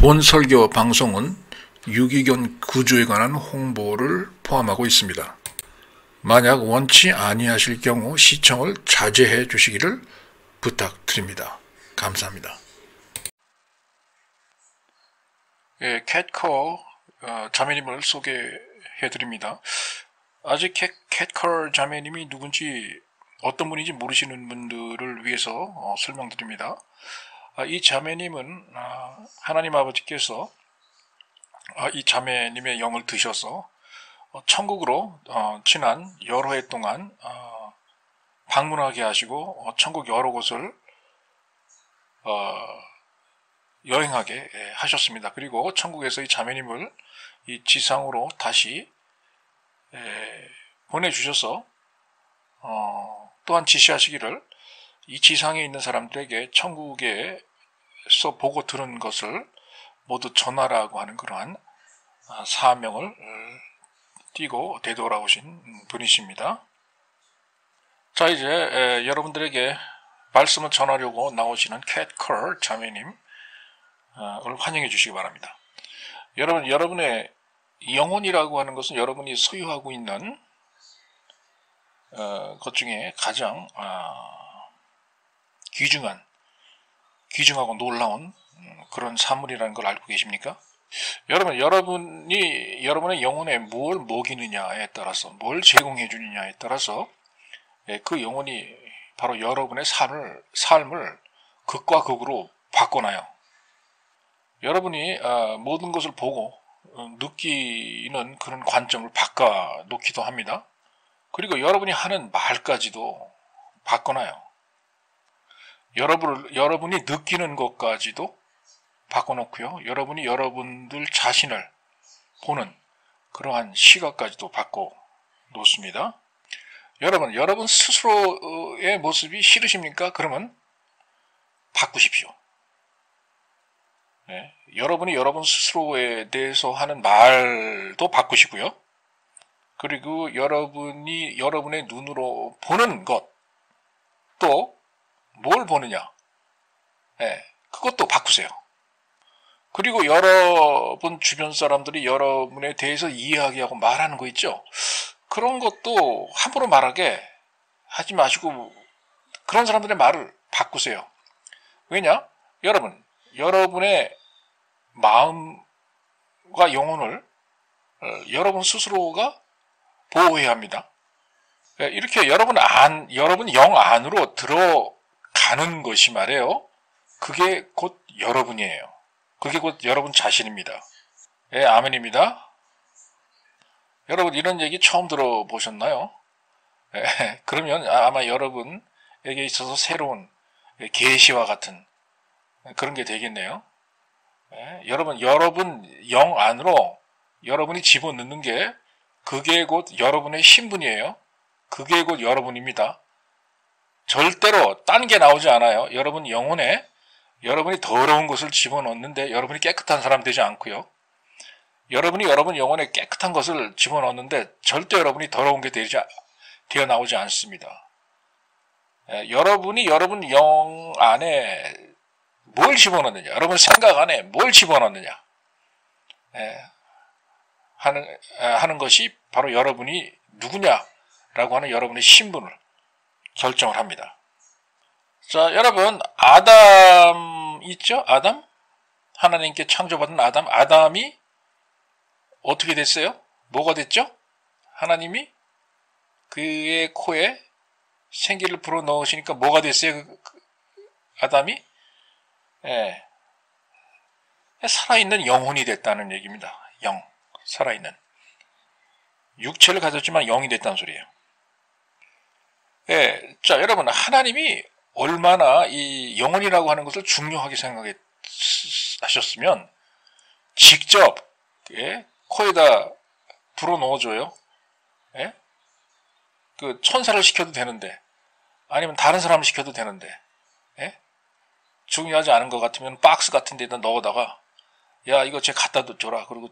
본 설교 방송은 유기견 구조에 관한 홍보를 포함하고 있습니다. 만약 원치 아니하실 경우 시청을 자제해 주시기를 부탁드립니다. 감사합니다. 캣컬 자매님을 소개해 드립니다. 아직 캣컬 자매님이 누군지 어떤 분인지 모르시는 분들을 위해서 설명드립니다. 이 자매님은 하나님 아버지께서 이 자매님의 영을 드셔서 천국으로 지난 여러 해 동안 방문하게 하시고 천국 여러 곳을 여행하게 하셨습니다. 그리고 천국에서 이 자매님을 이 지상으로 다시 보내주셔서 또한 지시하시기를 이 지상에 있는 사람들에게 천국에서 보고 들은 것을 모두 전하라고 하는 그러한 사명을 띠고 되돌아오신 분이십니다. 자, 이제 여러분들에게 말씀을 전하려고 나오시는 캣컬 자매님을 환영해 주시기 바랍니다. 여러분의 영혼이라고 하는 것은 여러분이 소유하고 있는 것 중에 가장 귀중하고 놀라운 그런 사물이라는 걸 알고 계십니까? 여러분이 여러분의 영혼에 뭘 먹이느냐에 따라서, 뭘 제공해 주느냐에 따라서 그 영혼이 바로 여러분의 삶을 극과 극으로 바꿔놔요. 여러분이 모든 것을 보고 느끼는 그런 관점을 바꿔놓기도 합니다. 그리고 여러분이 하는 말까지도 바꿔놔요. 여러분이 느끼는 것까지도 바꿔놓고요. 여러분이 여러분들 자신을 보는 그러한 시각까지도 바꿔놓습니다. 여러분 스스로의 모습이 싫으십니까? 그러면 바꾸십시오. 네, 여러분이 여러분 스스로에 대해서 하는 말도 바꾸시고요. 그리고 여러분이 여러분의 눈으로 보는 것, 또 뭘 보느냐, 그것도 바꾸세요. 그리고 여러분 주변 사람들이 여러분에 대해서 이야기하고 말하는 거 있죠? 그런 것도 함부로 말하게 하지 마시고 그런 사람들의 말을 바꾸세요. 왜냐? 여러분의 마음과 영혼을 여러분 스스로가 보호해야 합니다. 이렇게 여러분 영 안으로 들어가는 것이 말이에요. 그게 곧 여러분이에요. 그게 곧 여러분 자신입니다. 아멘입니다. 여러분 이런 얘기 처음 들어보셨나요? 그러면 아마 여러분에게 있어서 새로운 계시와 같은 그런 게 되겠네요. 여러분 영 안으로 여러분이 집어넣는 게 그게 곧 여러분의 신분이에요. 그게 곧 여러분입니다. 절대로 딴 게 나오지 않아요. 여러분 영혼에 여러분이 더러운 것을 집어넣는데 여러분이 깨끗한 사람 되지 않고요. 여러분이 여러분 영혼에 깨끗한 것을 집어넣는데 절대 여러분이 더러운 게 되어 나오지 않습니다. 여러분이 여러분 영 안에 뭘 집어넣느냐, 여러분 생각 안에 뭘 집어넣느냐 하는 것이 바로 여러분이 누구냐라고 하는 여러분의 신분을 결정을 합니다. 자, 여러분 아담 있죠? 아담? 하나님께 창조받은 아담이 어떻게 됐어요? 뭐가 됐죠? 하나님이 그의 코에 생기를 불어 넣으시니까 뭐가 됐어요? 아담이? 살아있는 영혼이 됐다는 얘기입니다. 살아있는. 육체를 가졌지만 영이 됐다는 소리예요. 자, 여러분, 하나님이 얼마나 이 영혼이라고 하는 것을 중요하게 생각하셨으면 직접 코에다 불어 넣어줘요. 그 천사를 시켜도 되는데, 아니면 다른 사람을 시켜도 되는데, 중요하지 않은 것 같으면 박스 같은 데다 넣어다가, 야, 이거 쟤 갖다 줘라. 그리고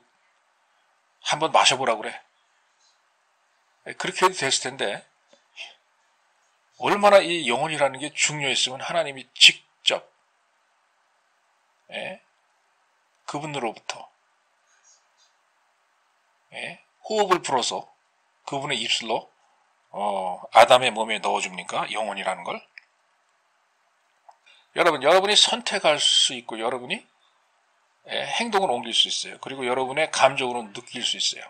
한번 마셔보라 그래. 그렇게 해도 됐을 텐데, 얼마나 이 영혼이라는 게 중요했으면 하나님이 직접 그분으로부터 호흡을 불어서 그분의 입술로 아담의 몸에 넣어줍니까? 영혼이라는 걸. 여러분이 선택할 수 있고 여러분이 행동을 옮길 수 있어요. 그리고 여러분의 감정으로 느낄 수 있어요.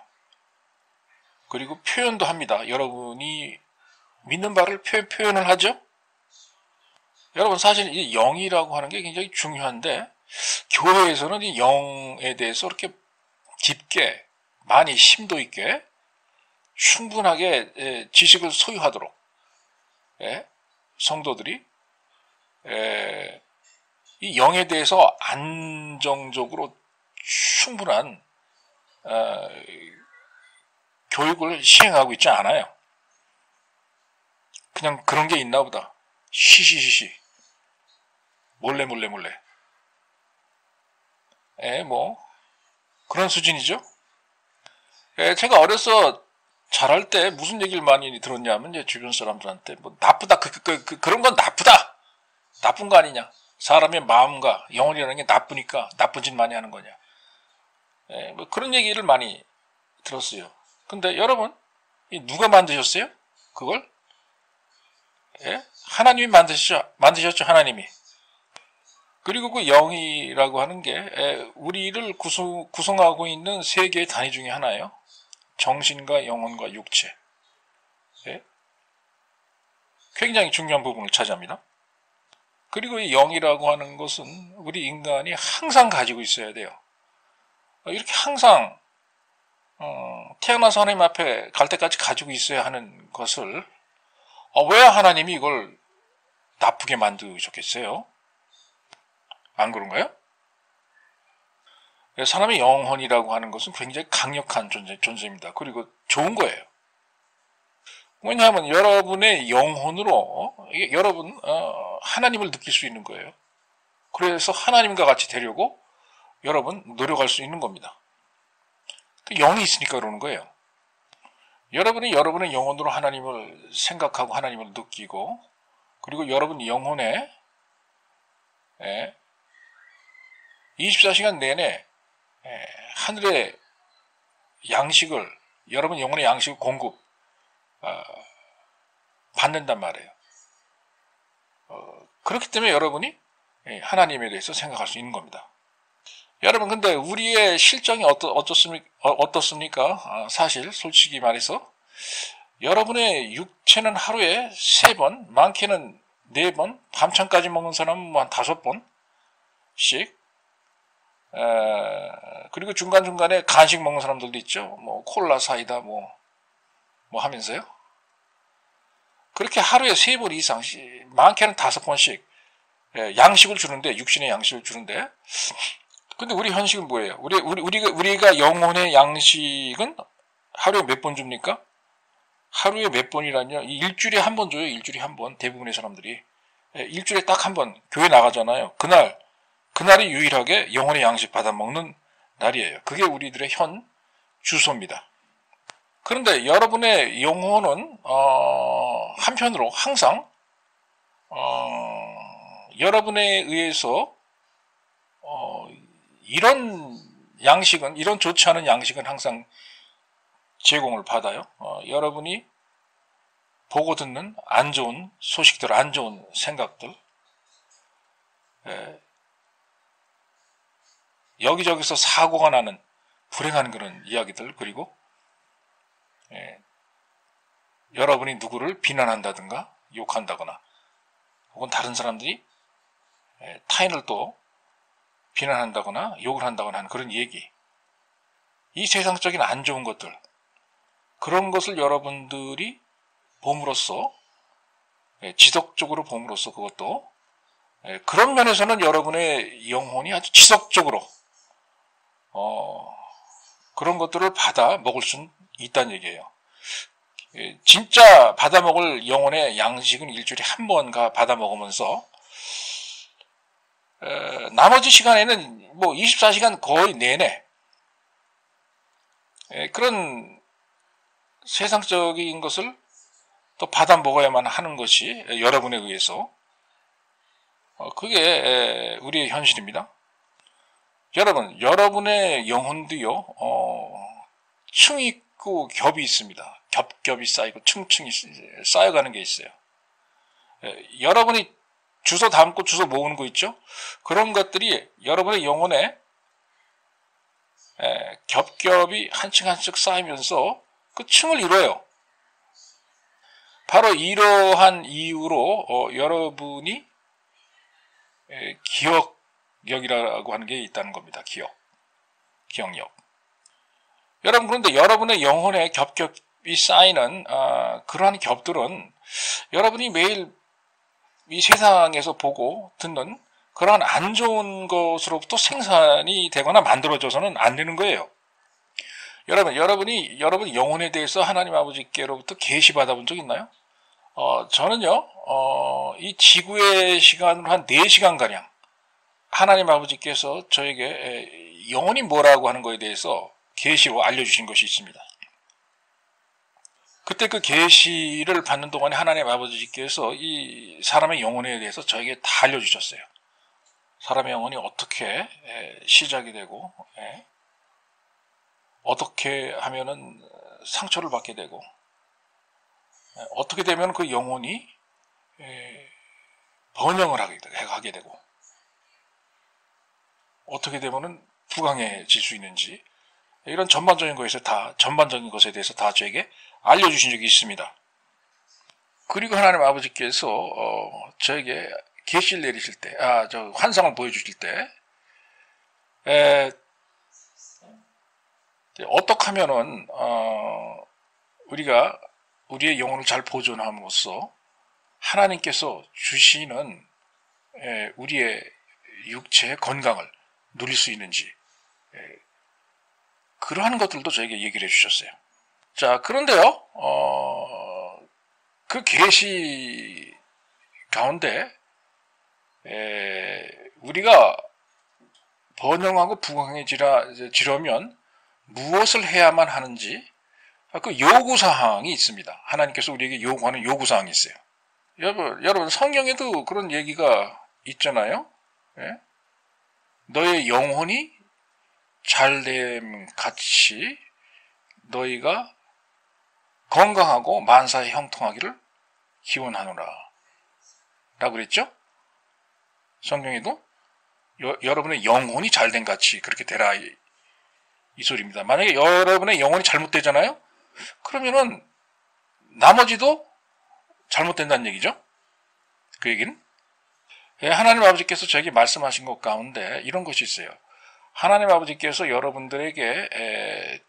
그리고 표현도 합니다. 여러분이 믿는 바를 표현을 하죠. 여러분 사실 이 영이라고 하는 게 굉장히 중요한데 교회에서는 이 영에 대해서 이렇게 깊게 많이 심도 있게 충분하게 지식을 소유하도록 성도들이 이 영에 대해서 안정적으로 충분한 교육을 시행하고 있지 않아요. 그냥 그런 게 있나 보다. 쉬쉬쉬쉬 몰래 뭐 그런 수준이죠. 제가 어려서 자랄 때 무슨 얘기를 많이 들었냐면 이제 주변 사람들한테 뭐 나쁘다 그런 건 나쁘다 나쁜 거 아니냐, 사람의 마음과 영혼이라는 게 나쁘니까 나쁜 짓 많이 하는 거냐, 뭐 그런 얘기를 많이 들었어요. 근데 여러분 누가 만드셨어요? 그걸? 하나님이 만드셨죠. 하나님이. 그리고 그 영이라고 하는 게 우리를 구성하고 있는 세 개의 단위 중에 하나예요. 정신과 영혼과 육체. 굉장히 중요한 부분을 차지합니다. 그리고 이 영이라고 하는 것은 우리 인간이 항상 가지고 있어야 돼요. 이렇게 항상 태어나서 하나님 앞에 갈 때까지 가지고 있어야 하는 것을 왜 하나님이 이걸 나쁘게 만드셨겠어요? 안 그런가요? 사람의 영혼이라고 하는 것은 굉장히 강력한 존재입니다. 그리고 좋은 거예요. 왜냐하면 여러분의 영혼으로 여러분 하나님을 느낄 수 있는 거예요. 그래서 하나님과 같이 되려고 여러분 노력할 수 있는 겁니다. 그 영이 있으니까 그러는 거예요. 여러분이 여러분의 영혼으로 하나님을 생각하고 하나님을 느끼고 그리고 여러분 영혼에 24시간 내내 하늘의 양식을, 여러분 영혼의 양식을 공급 받는단 말이에요. 그렇기 때문에 여러분이 하나님에 대해서 생각할 수 있는 겁니다. 여러분 근데 우리의 실정이 어떻습니까? 사실 솔직히 말해서 여러분의 육체는 하루에 3번, 많게는 4번, 밤참까지 먹는 사람은 뭐 한 5번씩, 그리고 중간중간에 간식 먹는 사람들도 있죠. 뭐 콜라, 사이다 뭐 하면서요. 그렇게 하루에 3번 이상씩, 많게는 5번씩 양식을 주는데, 육신의 양식을 주는데, 근데 우리 현식은 뭐예요? 우리가 영혼의 양식은 하루에 몇 번 줍니까? 하루에 몇 번이라뇨? 일주일에 한 번 줘요. 일주일에 한 번. 대부분의 사람들이 일주일에 딱 한 번 교회 나가잖아요. 그날이 유일하게 영혼의 양식 받아 먹는 날이에요. 그게 우리들의 현 주소입니다. 그런데 여러분의 영혼은 한편으로 항상 여러분에 의해서 이런 좋지 않은 양식은 항상 제공을 받아요. 여러분이 보고 듣는 안 좋은 소식들, 안 좋은 생각들, 여기저기서 사고가 나는 불행한 그런 이야기들, 그리고 여러분이 누구를 비난한다든가 욕한다거나 혹은 다른 사람들이 타인을 또 비난한다거나 욕을 한다거나 하는 그런 얘기, 이 세상적인 안 좋은 것들, 그런 것을 여러분들이 봄으로써 지속적으로 봄으로써 그것도 그런 면에서는 여러분의 영혼이 아주 지속적으로 그런 것들을 받아 먹을 수 있다는 얘기예요. 진짜 받아 먹을 영혼의 양식은 일주일에 한 번가 받아 먹으면서 나머지 시간에는 뭐 24시간 거의 내내 그런 세상적인 것을 또 받아 먹어야만 하는 것이 여러분에 의해서 그게 우리의 현실입니다. 여러분의 영혼도요, 층이 있고 겹이 있습니다. 겹겹이 쌓이고 층층이 쌓여가는 게 있어요. 여러분이 주워 담고 주워 모으는 거 있죠? 그런 것들이 여러분의 영혼에 겹겹이 한 층 한 층 쌓이면서 그 층을 이뤄요. 바로 이러한 이유로 여러분이 기억력이라고 하는 게 있다는 겁니다. 기억력. 여러분, 그런데 여러분의 영혼에 겹겹이 쌓이는 그러한 겹들은 여러분이 매일 이 세상에서 보고 듣는 그러한 안 좋은 것으로부터 생산이 되거나 만들어져서는 안 되는 거예요. 여러분이 영혼에 대해서 하나님 아버지께로부터 계시받아 본 적 있나요? 저는요, 이 지구의 시간으로 한 4시간가량 하나님 아버지께서 저에게 영혼이 뭐라고 하는 것에 대해서 계시로 알려주신 것이 있습니다. 그때 그 계시를 받는 동안에 하나님 아버지께서 이 사람의 영혼에 대해서 저에게 다 알려주셨어요. 사람의 영혼이 어떻게 시작이 되고 어떻게 하면은 상처를 받게 되고 어떻게 되면 그 영혼이 번영을 하게 되고 어떻게 되면은 부강해질 수 있는지 이런 전반적인 것에 대해서 다 저에게 알려주신 적이 있습니다. 그리고 하나님 아버지께서 저에게 계시를 내리실 때, 환상을 보여주실 때, 어떻게 하면은 우리가 우리의 영혼을 잘 보존함으로써 하나님께서 주시는 우리의 육체의 건강을 누릴 수 있는지 그러한 것들도 저에게 얘기를 해주셨어요. 자, 그런데요, 그 계시 가운데 우리가 번영하고 부강해지려면 무엇을 해야만 하는지 그 요구사항이 있습니다. 하나님께서 우리에게 요구하는 요구사항이 있어요. 여러분 성경에도 그런 얘기가 있잖아요. 너의 영혼이 잘됨 같이 너희가 건강하고 만사에 형통하기를 기원하노라 라고 그랬죠? 성경에도 여러분의 영혼이 잘됨 같이 그렇게 되라 이 소리입니다. 만약에 여러분의 영혼이 잘못되잖아요? 그러면은 나머지도 잘못된다는 얘기죠. 그 얘기는 하나님 아버지께서 저에게 말씀하신 것 가운데 이런 것이 있어요. 하나님 아버지께서 여러분들에게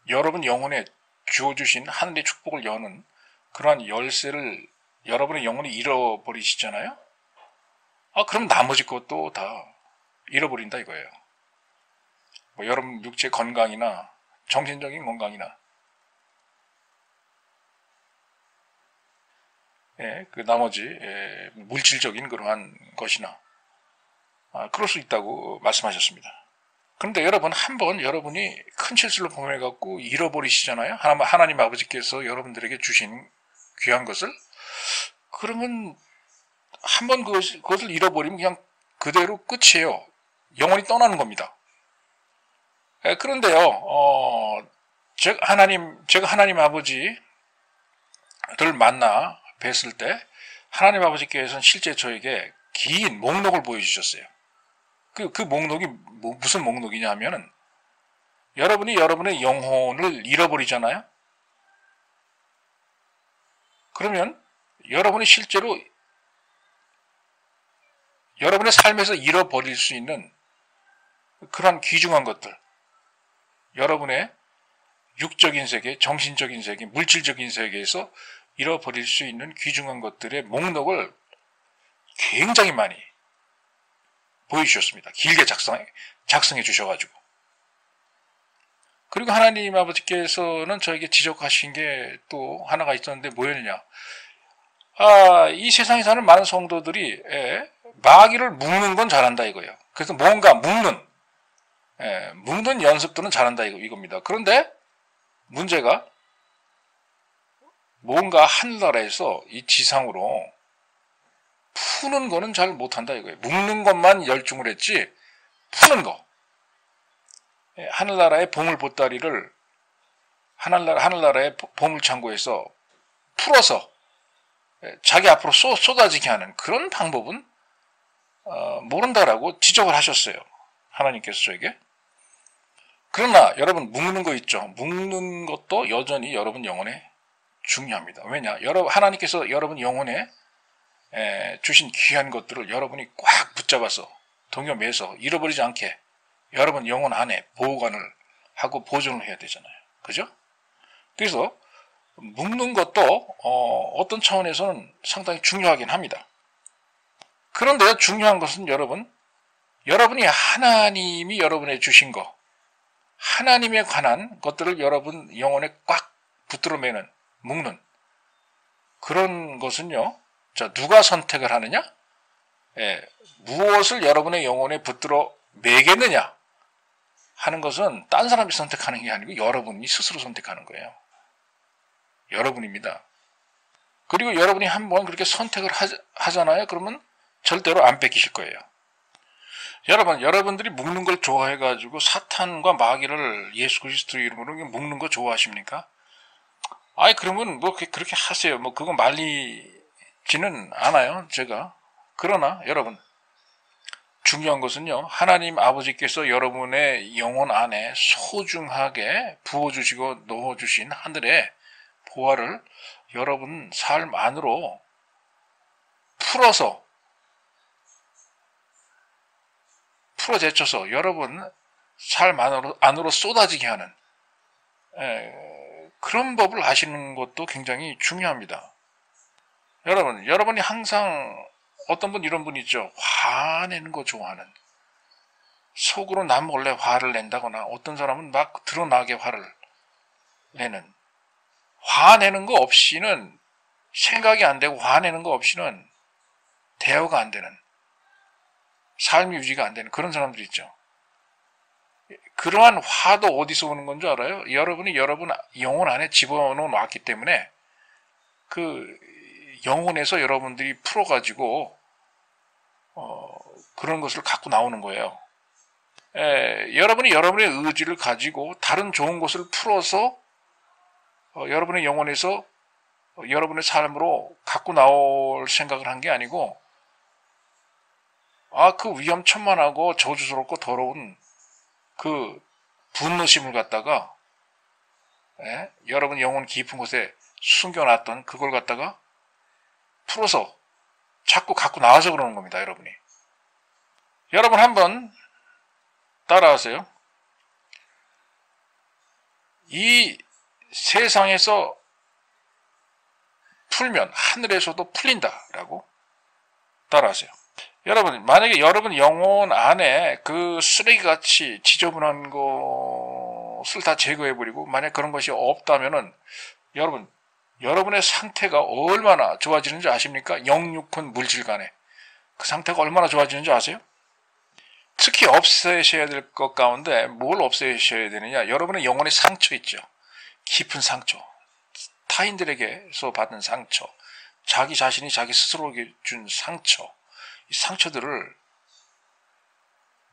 여러분 영혼에 주어주신 하늘의 축복을 여는 그러한 열쇠를 여러분의 영혼이 잃어버리시잖아요. 그럼 나머지 것도 다 잃어버린다 이거예요. 여러분 육체 건강이나 정신적인 건강이나 그 나머지 물질적인 그러한 것이나 그럴 수 있다고 말씀하셨습니다. 그런데 여러분 한번 여러분이 큰 실수를 범해갖고 잃어버리시잖아요. 하나님 아버지께서 여러분들에게 주신 귀한 것을 그러면 한번 그것을 잃어버리면 그냥 그대로 끝이에요. 영원히 떠나는 겁니다. 그런데요, 제가 하나님 아버지를 만나 뵀을 때 하나님 아버지께서는 실제 저에게 긴 목록을 보여주셨어요. 그 목록이 무슨 목록이냐 하면은 여러분이 여러분의 영혼을 잃어버리잖아요. 그러면 여러분이 실제로 여러분의 삶에서 잃어버릴 수 있는 그런 귀중한 것들, 여러분의 육적인 세계, 정신적인 세계, 물질적인 세계에서 잃어버릴 수 있는 귀중한 것들의 목록을 굉장히 많이 보여주셨습니다. 길게 작성해 주셔가지고. 그리고 하나님 아버지께서는 저에게 지적하신 게 또 하나가 있었는데 뭐였냐. 이 세상에 사는 많은 성도들이 마귀를 묶는 건 잘한다 이거예요. 그래서 뭔가 묶는 연습들은 잘한다 이겁니다. 그런데 문제가 뭔가 하늘나라에서 이 지상으로 푸는 거는 잘 못한다 이거예요. 묶는 것만 열중을 했지 푸는 거, 하늘나라의 보물 보따리를 하늘나라의 보물창고에서 풀어서 자기 앞으로 쏟아지게 하는 그런 방법은 모른다라고 지적을 하셨어요. 하나님께서 저에게. 그러나 여러분 묶는 거 있죠. 묶는 것도 여전히 여러분 영혼에 중요합니다. 왜냐? 하나님께서 여러분 영혼에 주신 귀한 것들을 여러분이 꽉 붙잡아서 동여매서 잃어버리지 않게 여러분 영혼 안에 보호관을 하고 보존을 해야 되잖아요. 그죠? 그래서 묶는 것도 어떤 차원에서는 상당히 중요하긴 합니다. 그런데 중요한 것은 여러분이 하나님이 여러분에 주신 거, 하나님에 관한 것들을 여러분 영혼에 꽉 붙들어 매는, 묶는 그런 것은요. 자, 누가 선택을 하느냐? 무엇을 여러분의 영혼에 붙들어 매겠느냐 하는 것은 딴 사람이 선택하는 게 아니고 여러분이 스스로 선택하는 거예요. 여러분입니다. 그리고 여러분이 한번 그렇게 선택을 하잖아요. 그러면 절대로 안 뺏기실 거예요. 여러분들이 묶는 걸 좋아해가지고 사탄과 마귀를 예수 그리스도 이름으로 묶는 거 좋아하십니까? 그러면 뭐 그렇게 하세요. 뭐 그거 말리지는 않아요, 제가. 그러나 여러분, 중요한 것은요, 하나님 아버지께서 여러분의 영혼 안에 소중하게 부어주시고 넣어주신 하늘의 보화를 여러분 삶 안으로 풀어제쳐서 여러분 삶 안으로 쏟아지게 하는 그런 법을 아시는 것도 굉장히 중요합니다. 여러분이 항상 어떤 분 이런 분 있죠. 화내는 거 좋아하는. 속으로 남 몰래 화를 낸다거나 어떤 사람은 막 드러나게 화를 내는. 화내는 거 없이는 생각이 안 되고 화내는 거 없이는 대화가 안 되는. 삶이 유지가 안 되는 그런 사람들이 있죠. 그러한 화도 어디서 오는 건 줄 알아요? 여러분이 여러분 영혼 안에 집어넣어놨기 때문에 그 영혼에서 여러분들이 풀어가지고 그런 것을 갖고 나오는 거예요. 여러분이 여러분의 의지를 가지고 다른 좋은 것을 풀어서 여러분의 영혼에서 여러분의 삶으로 갖고 나올 생각을 한 게 아니고 그 위험천만하고 저주스럽고 더러운 그 분노심을 갖다가 여러분 영혼 깊은 곳에 숨겨놨던 그걸 갖다가 풀어서 자꾸 갖고 나와서 그러는 겁니다. 여러분 한번 따라하세요. 이 세상에서 풀면 하늘에서도 풀린다라고 따라하세요. 여러분, 만약에 여러분 영혼 안에 그 쓰레기같이 지저분한 것을 다 제거해버리고 만약 그런 것이 없다면은 여러분의 상태가 얼마나 좋아지는지 아십니까? 영육혼 물질 간에 그 상태가 얼마나 좋아지는지 아세요? 특히 없애셔야 될 것 가운데 뭘 없애셔야 되느냐? 여러분의 영혼의 상처 있죠. 깊은 상처, 타인들에게서 받은 상처, 자기 자신이 자기 스스로에게 준 상처, 이 상처들을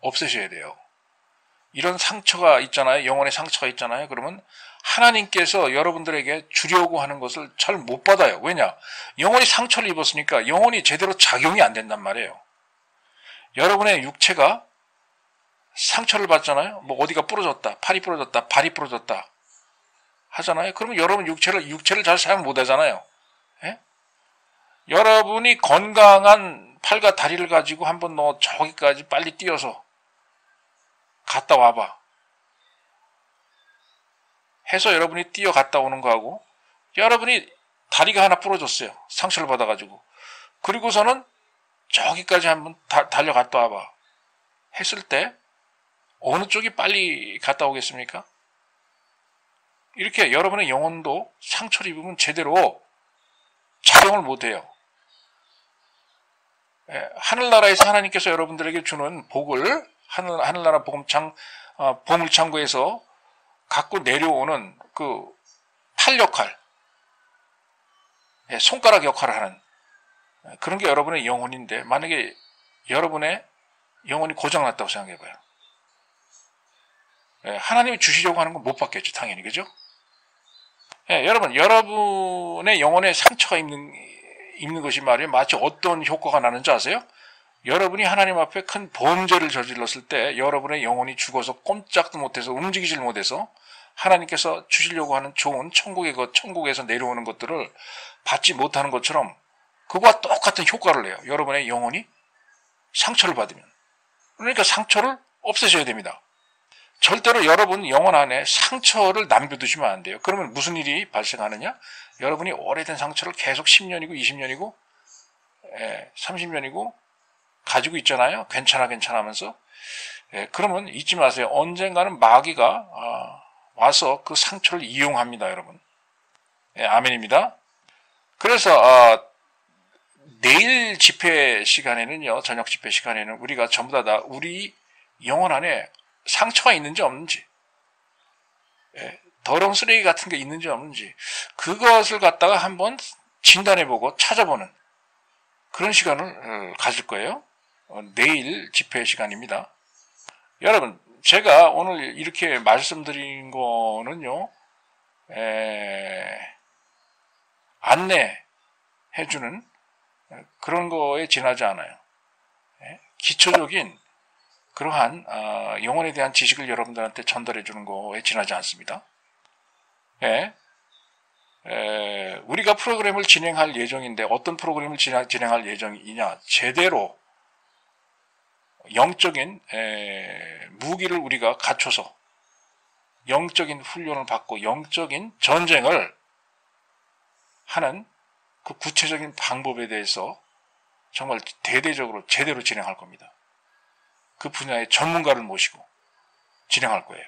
없애셔야 돼요. 이런 상처가 있잖아요. 영혼의 상처가 있잖아요. 그러면 하나님께서 여러분들에게 주려고 하는 것을 잘 못 받아요. 왜냐? 영혼이 상처를 입었으니까 영혼이 제대로 작용이 안 된단 말이에요. 여러분의 육체가 상처를 받잖아요. 뭐 어디가 부러졌다, 팔이 부러졌다, 발이 부러졌다 하잖아요. 그러면 여러분 육체를 잘 사용 못 하잖아요. 예? 여러분이 건강한 팔과 다리를 가지고 한번 너 저기까지 빨리 뛰어서 갔다 와봐 해서 여러분이 뛰어갔다 오는 거하고 여러분이 다리가 하나 부러졌어요. 상처를 받아가지고. 그리고서는 저기까지 한번 달려갔다 와봐 했을 때 어느 쪽이 빨리 갔다 오겠습니까? 이렇게 여러분의 영혼도 상처를 입으면 제대로 작용을 못해요. 하늘나라에서 하나님께서 여러분들에게 주는 복을 하늘나라 보물창고에서 갖고 내려오는 그 팔 역할, 손가락 역할을 하는 그런 게 여러분의 영혼인데 만약에 여러분의 영혼이 고장났다고 생각해봐요. 하나님이 주시려고 하는 건 못 받겠죠, 당연히. 그죠? 여러분, 여러분의 영혼에 상처가 입는 것이 말이에요. 마치 어떤 효과가 나는지 아세요? 여러분이 하나님 앞에 큰 범죄를 저질렀을 때 여러분의 영혼이 죽어서 꼼짝도 못해서 움직이질 못해서 하나님께서 주시려고 하는 좋은 천국에서 내려오는 것들을 받지 못하는 것처럼 그와 똑같은 효과를 내요. 여러분의 영혼이 상처를 받으면. 그러니까 상처를 없애셔야 됩니다. 절대로 여러분 영혼 안에 상처를 남겨두시면 안 돼요. 그러면 무슨 일이 발생하느냐? 여러분이 오래된 상처를 계속 10년이고 20년이고 30년이고 가지고 있잖아요. 괜찮아 하면서. 그러면 잊지 마세요. 언젠가는 마귀가 와서 그 상처를 이용합니다, 여러분. 아멘입니다. 그래서 내일 집회 시간에는요, 저녁 집회 시간에는 우리가 전부 다 우리 영혼 안에 상처가 있는지 없는지, 더러운 쓰레기 같은 게 있는지 없는지, 그것을 갖다가 한번 진단해보고 찾아보는 그런 시간을 가질 거예요. 내일 집회 시간입니다. 여러분, 제가 오늘 이렇게 말씀드린 거는요, 안내해주는 그런 거에 지나지 않아요. 기초적인 그러한 영혼에 대한 지식을 여러분들한테 전달해주는 거에 지나지 않습니다. 우리가 프로그램을 진행할 예정인데 어떤 프로그램을 진행할 예정이냐, 제대로 영적인 무기를 우리가 갖춰서 영적인 훈련을 받고 영적인 전쟁을 하는 그 구체적인 방법에 대해서 정말 대대적으로 제대로 진행할 겁니다. 그 분야의 전문가를 모시고 진행할 거예요.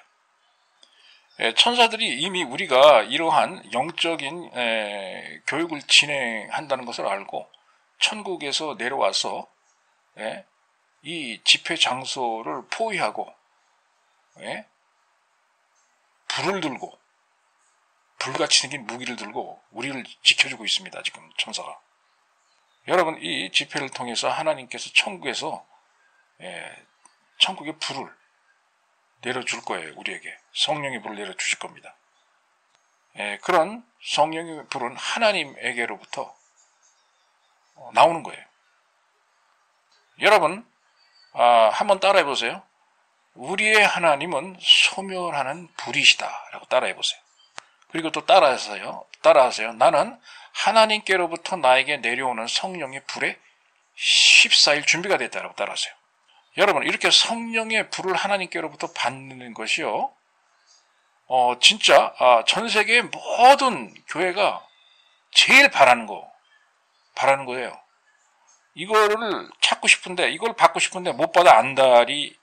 천사들이 이미 우리가 이러한 영적인 교육을 진행한다는 것을 알고 천국에서 내려와서 이 집회 장소를 포위하고 불을 들고 불같이 생긴 무기를 들고 우리를 지켜주고 있습니다. 지금 천사가. 여러분, 이 집회를 통해서 하나님께서 천국에서 천국의 불을 내려줄 거예요. 우리에게 성령의 불을 내려주실 겁니다. 그런 성령의 불은 하나님에게로부터 나오는 거예요. 여러분, 한번 따라해 보세요. 우리의 하나님은 소멸하는 불이시다 라고 따라해 보세요. 그리고 또 따라하세요. 나는 하나님께로부터 나에게 내려오는 성령의 불에 14일 준비가 됐다라고 따라하세요. 여러분, 이렇게 성령의 불을 하나님께로부터 받는 것이요, 진짜 전 세계의 모든 교회가 제일 바라는 거예요. 이거를 찾고 싶은데, 이걸 받고 싶은데 못 받아 안달이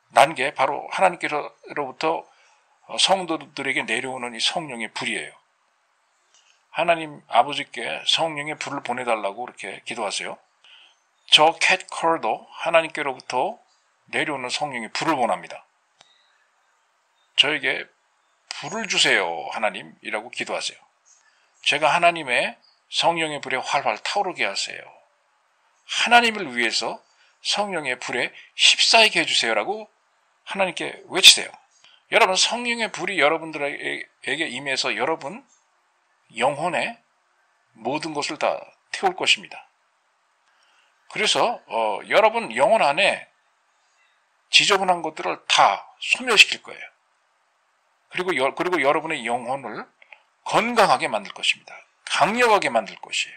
난 게 바로 하나님께로부터 성도들에게 내려오는 이 성령의 불이에요. 하나님 아버지께 성령의 불을 보내달라고 이렇게 기도하세요. 저 캣 컬도 하나님께로부터 내려오는 성령의 불을 원합니다. 저에게 불을 주세요, 하나님이라고 기도하세요. 제가 하나님의 성령의 불에 활활 타오르게 하세요. 하나님을 위해서 성령의 불에 휩싸이게 해주세요라고 하나님께 외치세요. 여러분, 성령의 불이 여러분들에게 임해서 여러분 영혼의 모든 것을 다 태울 것입니다. 그래서 여러분 영혼 안에 지저분한 것들을 다 소멸시킬 거예요. 그리고 여러분의 영혼을 건강하게 만들 것입니다. 강력하게 만들 것이에요.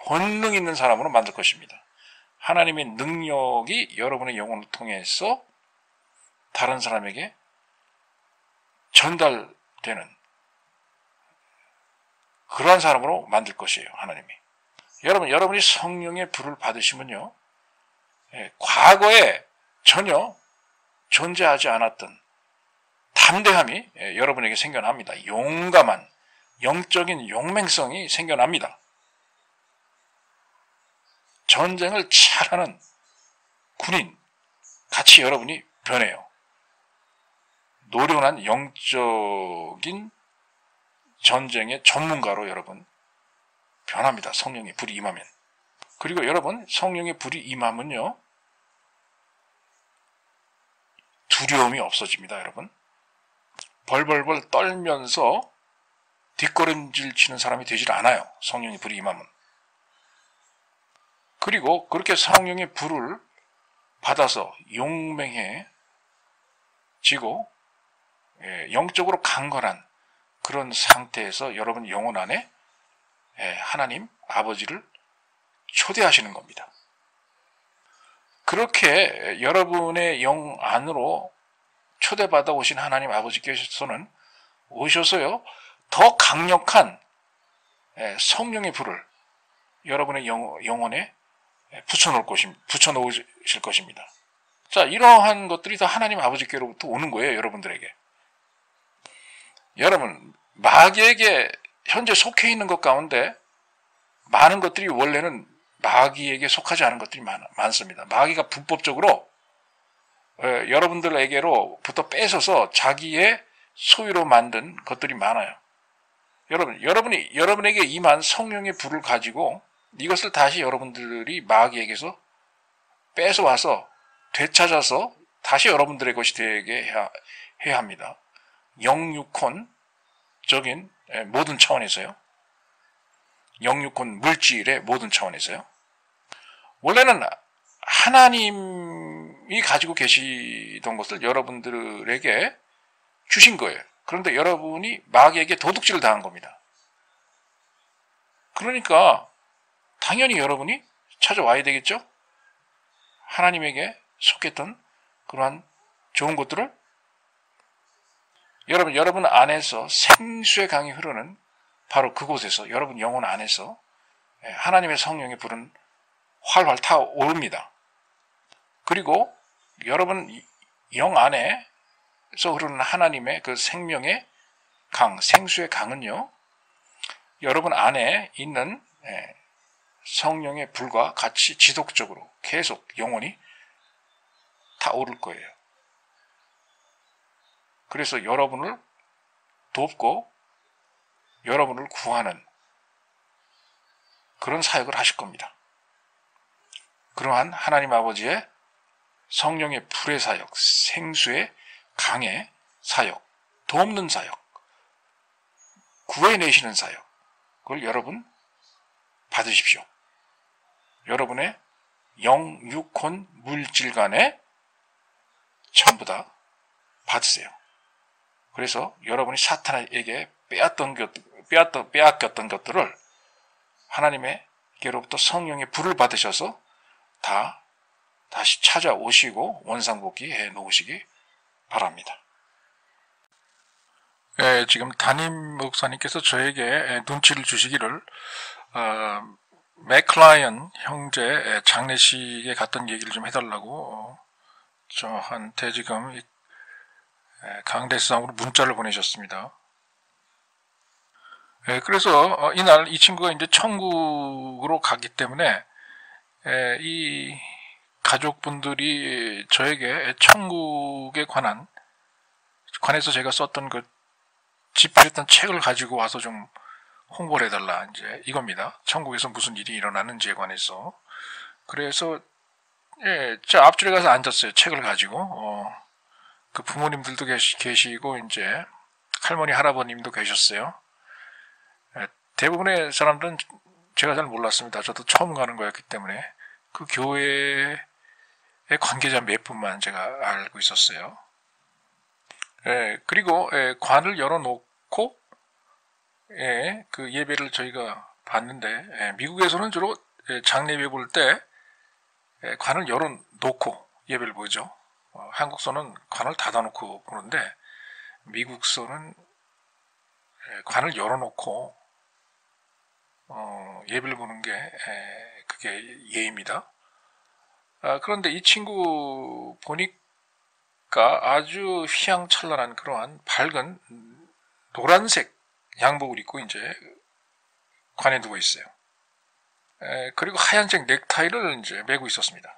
권능 있는 사람으로 만들 것입니다. 하나님의 능력이 여러분의 영혼을 통해서 다른 사람에게 전달되는 그러한 사람으로 만들 것이에요, 하나님이. 여러분이 성령의 불을 받으시면요, 과거에 전혀 존재하지 않았던 담대함이 여러분에게 생겨납니다. 용감한 영적인 용맹성이 생겨납니다. 전쟁을 잘하는 군인 같이 여러분이 변해요. 노련한 영적인 전쟁의 전문가로 여러분 변합니다. 성령의 불이 임하면. 그리고 여러분, 성령의 불이 임하면요, 두려움이 없어집니다, 여러분. 벌벌벌 떨면서 뒷걸음질 치는 사람이 되질 않아요. 성령의 불이 임하면. 그리고 그렇게 성령의 불을 받아서 용맹해지고 영적으로 강건한 그런 상태에서 여러분 영혼 안에 하나님 아버지를 초대하시는 겁니다. 그렇게 여러분의 영 안으로 초대받아 오신 하나님 아버지께서는 오셔서요, 더 강력한 성령의 불을 여러분의 영혼에 붙여놓으실 것입니다. 자, 이러한 것들이 다 하나님 아버지께로부터 오는 거예요, 여러분들에게. 여러분, 마귀에게 현재 속해 있는 것 가운데 많은 것들이 원래는 마귀에게 속하지 않은 것들이 많습니다. 마귀가 불법적으로 여러분들에게로부터 뺏어서 자기의 소유로 만든 것들이 많아요. 여러분에게 임한 성령의 불을 가지고 이것을 다시 여러분들이 마귀에게서 뺏어와서 되찾아서 다시 여러분들의 것이 되게 해야 합니다. 영육혼적인 모든 차원에서요. 영육혼 물질의 모든 차원에서요. 원래는 하나님이 가지고 계시던 것을 여러분들에게 주신 거예요. 그런데 여러분이 마귀에게 도둑질을 당한 겁니다. 그러니까 당연히 여러분이 찾아와야 되겠죠? 하나님에게 속했던 그러한 좋은 것들을 여러분 안에서 생수의 강이 흐르는 바로 그곳에서 여러분 영혼 안에서 하나님의 성령의 불은 활활 타오릅니다. 그리고 여러분 영 안에서 흐르는 하나님의 그 생명의 강, 생수의 강은요, 여러분 안에 있는 성령의 불과 같이 지속적으로 계속 영원히 타오를 거예요. 그래서 여러분을 돕고 여러분을 구하는 그런 사역을 하실 겁니다. 그러한 하나님 아버지의 성령의 불의 사역, 생수의 강의 사역, 돕는 사역, 구해내시는 사역, 그걸 여러분 받으십시오. 여러분의 영, 육혼, 물질 간에 전부 다 받으세요. 그래서 여러분이 사탄에게 빼앗겼던 것들을 하나님께로부터 성령의 불을 받으셔서 다시 찾아오시고 원상복귀해 놓으시기 바랍니다. 지금 담임 목사님께서 저에게 눈치를 주시기를 맥클라이언 형제 장례식에 갔던 얘기를 좀 해달라고 저한테 지금 강대상으로 문자를 보내셨습니다. 그래서 이날 이 친구가 이제 천국으로 가기 때문에 이 가족분들이 저에게 천국에 관해서 제가 썼던 그 집필했던 책을 가지고 와서 좀 홍보를 해달라, 이제 이겁니다. 천국에서 무슨 일이 일어나는지에 관해서. 그래서 저 앞줄에 가서 앉았어요. 책을 가지고. 그 부모님들도 계시고 이제 할머니 할아버님도 계셨어요. 대부분의 사람들은 제가 잘 몰랐습니다. 저도 처음 가는 거였기 때문에 그 교회의 관계자 몇 분만 제가 알고 있었어요. 그리고 관을 열어놓고 그 예배를 저희가 봤는데, 미국에서는 주로 장례 예배 볼 때 관을 열어놓고 예배를 보죠. 한국서는 관을 닫아놓고 보는데, 미국서는 관을 열어놓고 예배를 보는 게 그게 예입니다. 그런데 이 친구 보니까 아주 휘황찬란한 그러한 밝은 노란색 양복을 입고 이제 관에 누워 있어요. 그리고 하얀색 넥타이를 이제 메고 있었습니다.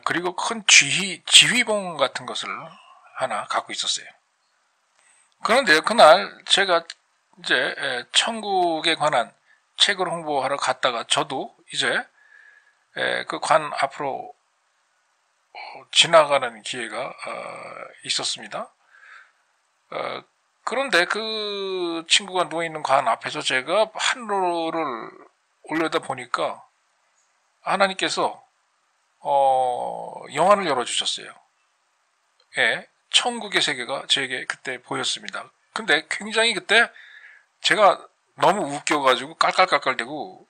그리고 큰 지휘봉 같은 것을 하나 갖고 있었어요. 그런데 그날 제가 이제 천국에 관한 책을 홍보하러 갔다가 저도 이제 그 관 앞으로 지나가는 기회가 있었습니다. 그런데 그 친구가 누워있는 관 앞에서 제가 하늘을 올려다 보니까 하나님께서 영안을 열어주셨어요. 예, 천국의 세계가 제게 그때 보였습니다. 근데 굉장히 그때 제가 너무 웃겨가지고 깔깔깔깔대고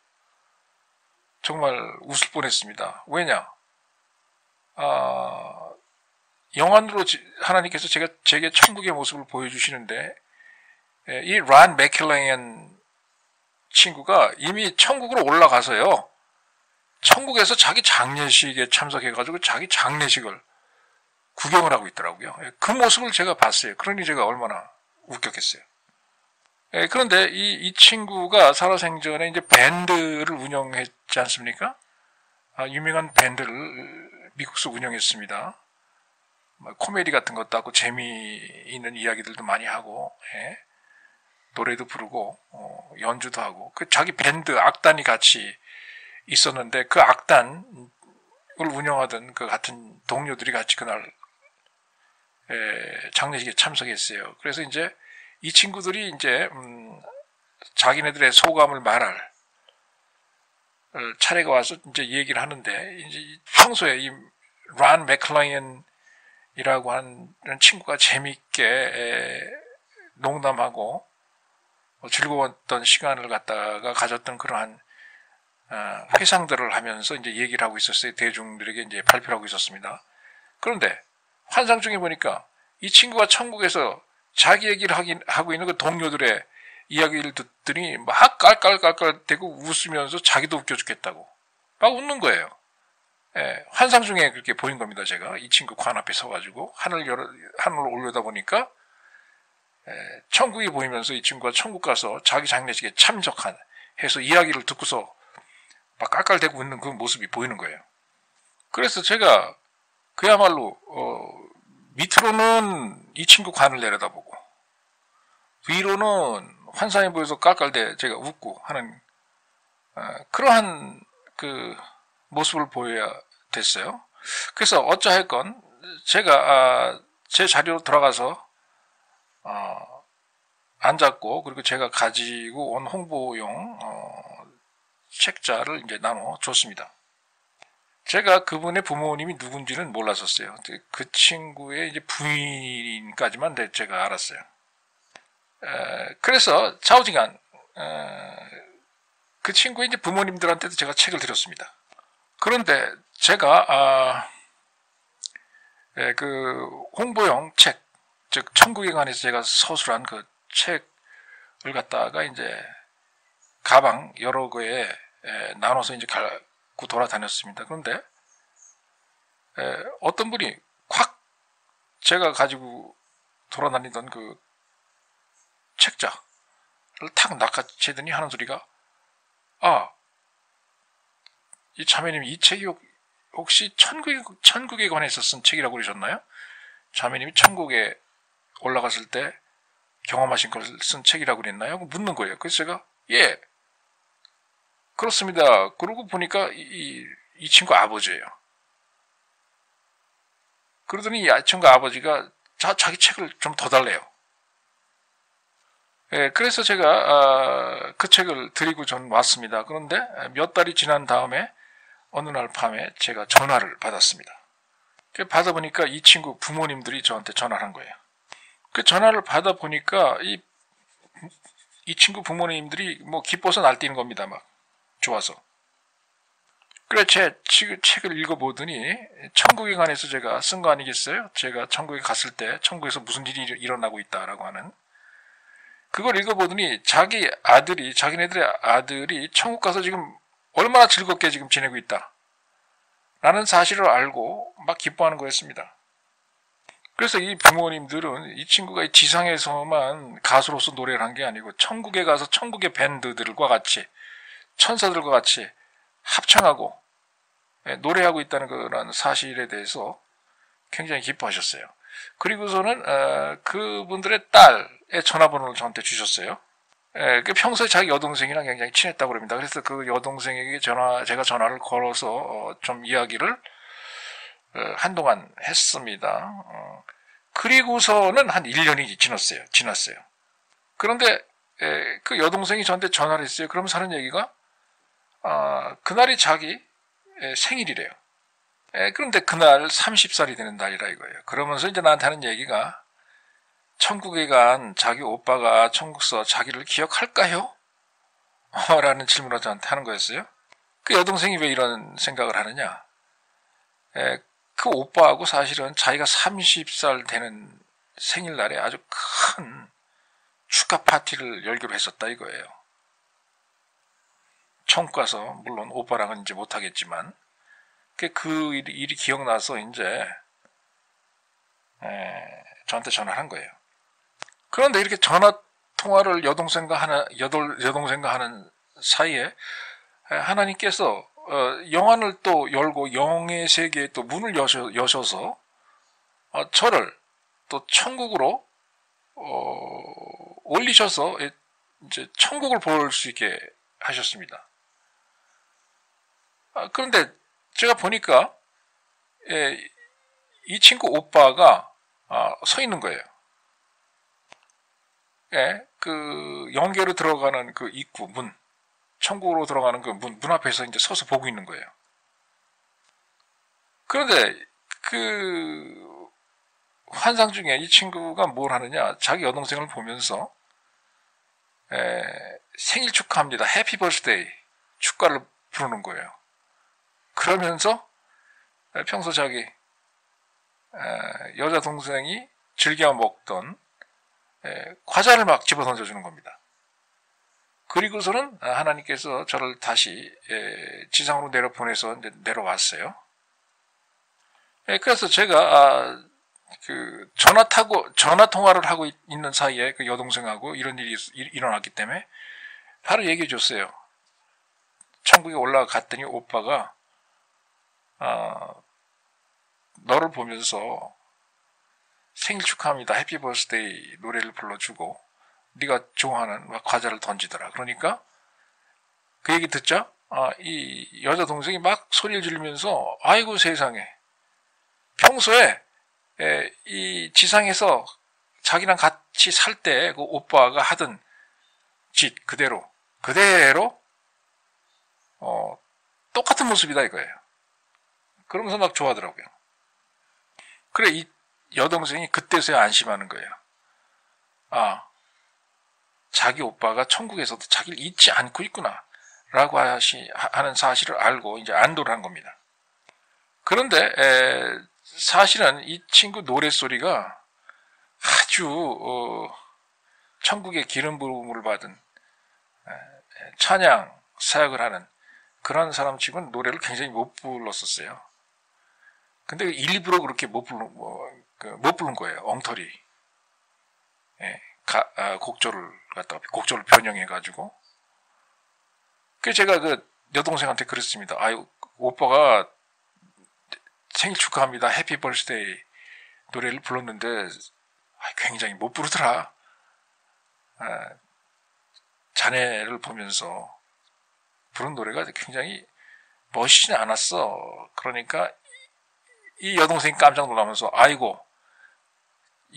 정말 웃을 뻔했습니다. 왜냐? 영안으로 하나님께서 제게 천국의 모습을 보여주시는데, 이 란 맥켈랭 친구가 이미 천국으로 올라가서요, 천국에서 자기 장례식에 참석해가지고 자기 장례식을 구경을 하고 있더라고요. 그 모습을 제가 봤어요. 그러니 제가 얼마나 웃겼겠어요. 그런데 이 친구가 살아생전에 이제 밴드를 운영했지 않습니까? 유명한 밴드를 미국에서 운영했습니다. 코미디 같은 것도 하고 재미있는 이야기들도 많이 하고, 예, 노래도 부르고 연주도 하고, 그 자기 밴드 악단이 같이 있었는데 그 악단을 운영하던 그 같은 동료들이 같이 그날 장례식에 참석했어요. 그래서 이제 이 친구들이 이제 자기네들의 소감을 말할 차례가 와서 이제 얘기를 하는데, 이제 평소에 이 란 맥클라이언이라고 하는 친구가 재밌게 농담하고 즐거웠던 시간을 갖다가 가졌던 그러한 회상들을 하면서 이제 얘기를 하고 있었어요. 대중들에게 이제 발표를 하고 있었습니다. 그런데 환상 중에 보니까 이 친구가 천국에서 자기 얘기를 하고 있는 그 동료들의 이야기를 듣더니 막 깔깔깔깔대고 웃으면서 자기도 웃겨 죽겠다고 막 웃는 거예요. 예, 환상 중에 그렇게 보인 겁니다. 제가 이 친구 관 앞에 서가지고 하늘을 올려다 보니까 천국이 보이면서 이 친구가 천국 가서 자기 장례식에 해서 이야기를 듣고서 막 깔깔대고 웃는 그 모습이 보이는 거예요. 그래서 제가 그야말로 밑으로는 이 친구 관을 내려다보고 위로는 환상이 보여서 깔깔대 제가 웃고 하는 그러한 그 모습을 보여야 됐어요. 그래서 어찌하였건 제가 제 자리로 들어가서 앉았고, 그리고 제가 가지고 온 홍보용 책자를 이제 나눠 줬습니다. 제가 그분의 부모님이 누군지는 몰랐었어요. 그 친구의 이제 부인까지만 제가 알았어요. 그래서 좌우지간 그 친구의 이제 부모님들한테도 제가 책을 드렸습니다. 그런데 제가 그 홍보용 책, 즉 천국에 관해서 제가 서술한 그 책을 갖다가 이제 가방 여러 개에 나눠서 이제 갖고 돌아다녔습니다. 그런데 어떤 분이 확 제가 가지고 돌아다니던 그 책자를 탁 낚아채더니 하는 소리가, 이 자매님 이 책이 혹시 천국에 관해서 쓴 책이라고 그러셨나요? 자매님이 천국에 올라갔을 때 경험하신 걸 쓴 책이라고 그랬나요? 묻는 거예요. 그래서 제가 예, 그렇습니다. 그러고 보니까 이 친구 아버지예요. 그러더니 이 친구 아버지가 자기 책을 좀 더 달래요. 예, 그래서 제가 그 책을 드리고 전 왔습니다. 그런데 몇 달이 지난 다음에 어느 날 밤에 제가 전화를 받았습니다. 받아보니까 이 친구 부모님들이 저한테 전화를 한 거예요. 그 전화를 받아보니까 이 친구 부모님들이 뭐 기뻐서 날뛰는 겁니다. 막 좋아서. 그래 제 책을 읽어보더니 천국에 관해서 제가 쓴 거 아니겠어요? 제가 천국에 갔을 때 천국에서 무슨 일이 일어나고 있다라고 하는, 그걸 읽어보더니 자기네들의 아들이 천국 가서 지금 얼마나 즐겁게 지금 지내고 있다 라는 사실을 알고 막 기뻐하는 거였습니다. 그래서 이 부모님들은 이 친구가 지상에서만 가수로서 노래를 한 게 아니고 천국에 가서 천국의 밴드들과 같이 천사들과 같이 합창하고 노래하고 있다는 그런 사실에 대해서 굉장히 기뻐하셨어요. 그리고서는 그분들의 딸의 전화번호를 저한테 주셨어요. 평소에 자기 여동생이랑 굉장히 친했다고 그럽니다. 그래서 그 여동생에게 제가 전화를 걸어서 좀 이야기를 한동안 했습니다. 그리고서는 한 1년이 지났어요. 그런데 그 여동생이 저한테 전화를 했어요. 그러면서 하는 얘기가 그날이 자기 생일이래요. 그런데 그날 30살이 되는 날이라 이거예요. 그러면서 이제 나한테 하는 얘기가 천국에 간 자기 오빠가 천국서 자기를 기억할까요? 라는 질문을 저한테 하는 거였어요. 그 여동생이 왜 이런 생각을 하느냐? 그 오빠하고 사실은 자기가 30살 되는 생일날에 아주 큰 축하 파티를 열기로 했었다 이거예요. 천국 가서 물론 오빠랑은 이제 못하겠지만 그 일이 기억나서 이제 저한테 전화를 한 거예요. 그런데 이렇게 전화 통화를 여동생과 하는 사이에 하나님께서 영안을 또 열고 영의 세계에 또 문을 여셔서 저를 또 천국으로 올리셔서 이제 천국을 볼 수 있게 하셨습니다. 그런데 제가 보니까 이 친구 오빠가 서 있는 거예요. 그 영계로 들어가는 그 입구 문, 천국으로 들어가는 그 문 앞에서 이제 서서 보고 있는 거예요. 그런데 그 환상 중에 이 친구가 뭘 하느냐, 자기 여동생을 보면서 생일 축하합니다, 해피 버스데이 축가를 부르는 거예요. 그러면서 평소 자기 여자 동생이 즐겨 먹던 과자를 막 집어 던져주는 겁니다. 그리고서는 하나님께서 저를 다시 지상으로 내려보내서 내려왔어요. 그래서 제가 그 전화 통화를 하고 있는 사이에 그 여동생하고 이런 일이 일어났기 때문에 바로 얘기해 줬어요. 천국에 올라갔더니 오빠가 너를 보면서 생일 축하합니다, 해피 버스데이 노래를 불러주고 네가 좋아하는 과자를 던지더라. 그러니까 그 얘기 듣자 이 여자 동생이 막 소리를 지르면서 아이고 세상에, 평소에 이 지상에서 자기랑 같이 살 때 그 오빠가 하던 짓 그대로 똑같은 모습이다 이거예요. 그러면서 막 좋아하더라고요. 그래, 이 여동생이 그때서야 안심하는 거예요. 자기 오빠가 천국에서도 자기를 잊지 않고 있구나 라고 하는 사실을 알고 이제 안도를 한 겁니다. 그런데 사실은 이 친구 노랫소리가 아주 천국의 기름 부음을 받은 찬양 사역을 하는 그런 사람 치고는 노래를 굉장히 못 불렀었어요. 근데 일부러 그렇게 못 부른 거예요. 엉터리 곡조를 변형해가지고. 그래서 제가 그 여동생한테 그랬습니다. 아유, 오빠가 생일 축하합니다, 해피 버스데이 노래를 불렀는데 굉장히 못 부르더라. 자네를 보면서 부른 노래가 굉장히 멋있지 않았어. 그러니까 이 여동생이 깜짝 놀라면서 아이고,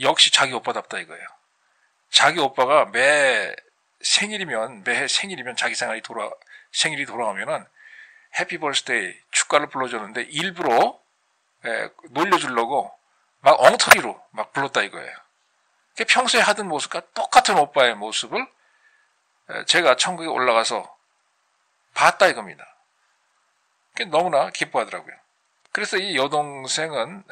역시 자기 오빠답다 이거예요. 자기 오빠가 매해 생일이면 자기 생일이 돌아오면은 해피 버스데이 축가를 불러줬는데 일부러 놀려주려고 막 엉터리로 막 불렀다 이거예요. 평소에 하던 모습과 똑같은 오빠의 모습을 제가 천국에 올라가서 봤다 이겁니다. 너무나 기뻐하더라고요. 그래서 이 여동생은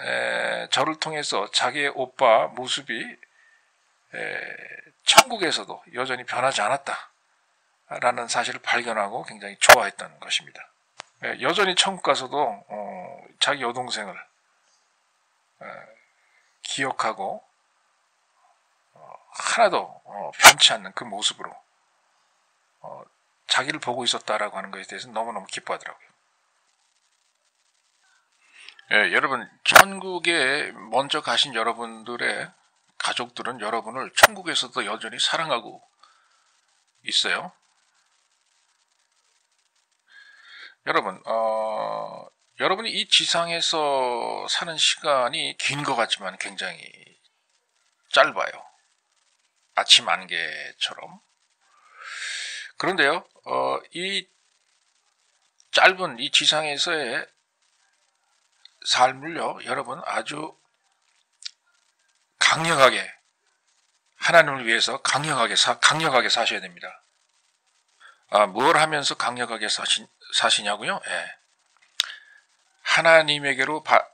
저를 통해서 자기의 오빠 모습이 천국에서도 여전히 변하지 않았다라는 사실을 발견하고 굉장히 좋아했던 것입니다. 여전히 천국 가서도 자기 여동생을 기억하고 하나도 변치 않는 그 모습으로 자기를 보고 있었다라고 하는 것에 대해서 너무너무 기뻐하더라고요. 여러분, 천국에 먼저 가신 여러분들의 가족들은 여러분을 천국에서도 여전히 사랑하고 있어요. 여러분, 여러분이 이 지상에서 사는 시간이 긴 것 같지만 굉장히 짧아요. 아침 안개처럼. 그런데요, 이 짧은 이 지상에서의 삶을요, 여러분 아주 강력하게, 하나님을 위해서 강력하게 사셔야 됩니다. 뭘 하면서 강력하게 사시냐고요? 예. 하나님에게로부터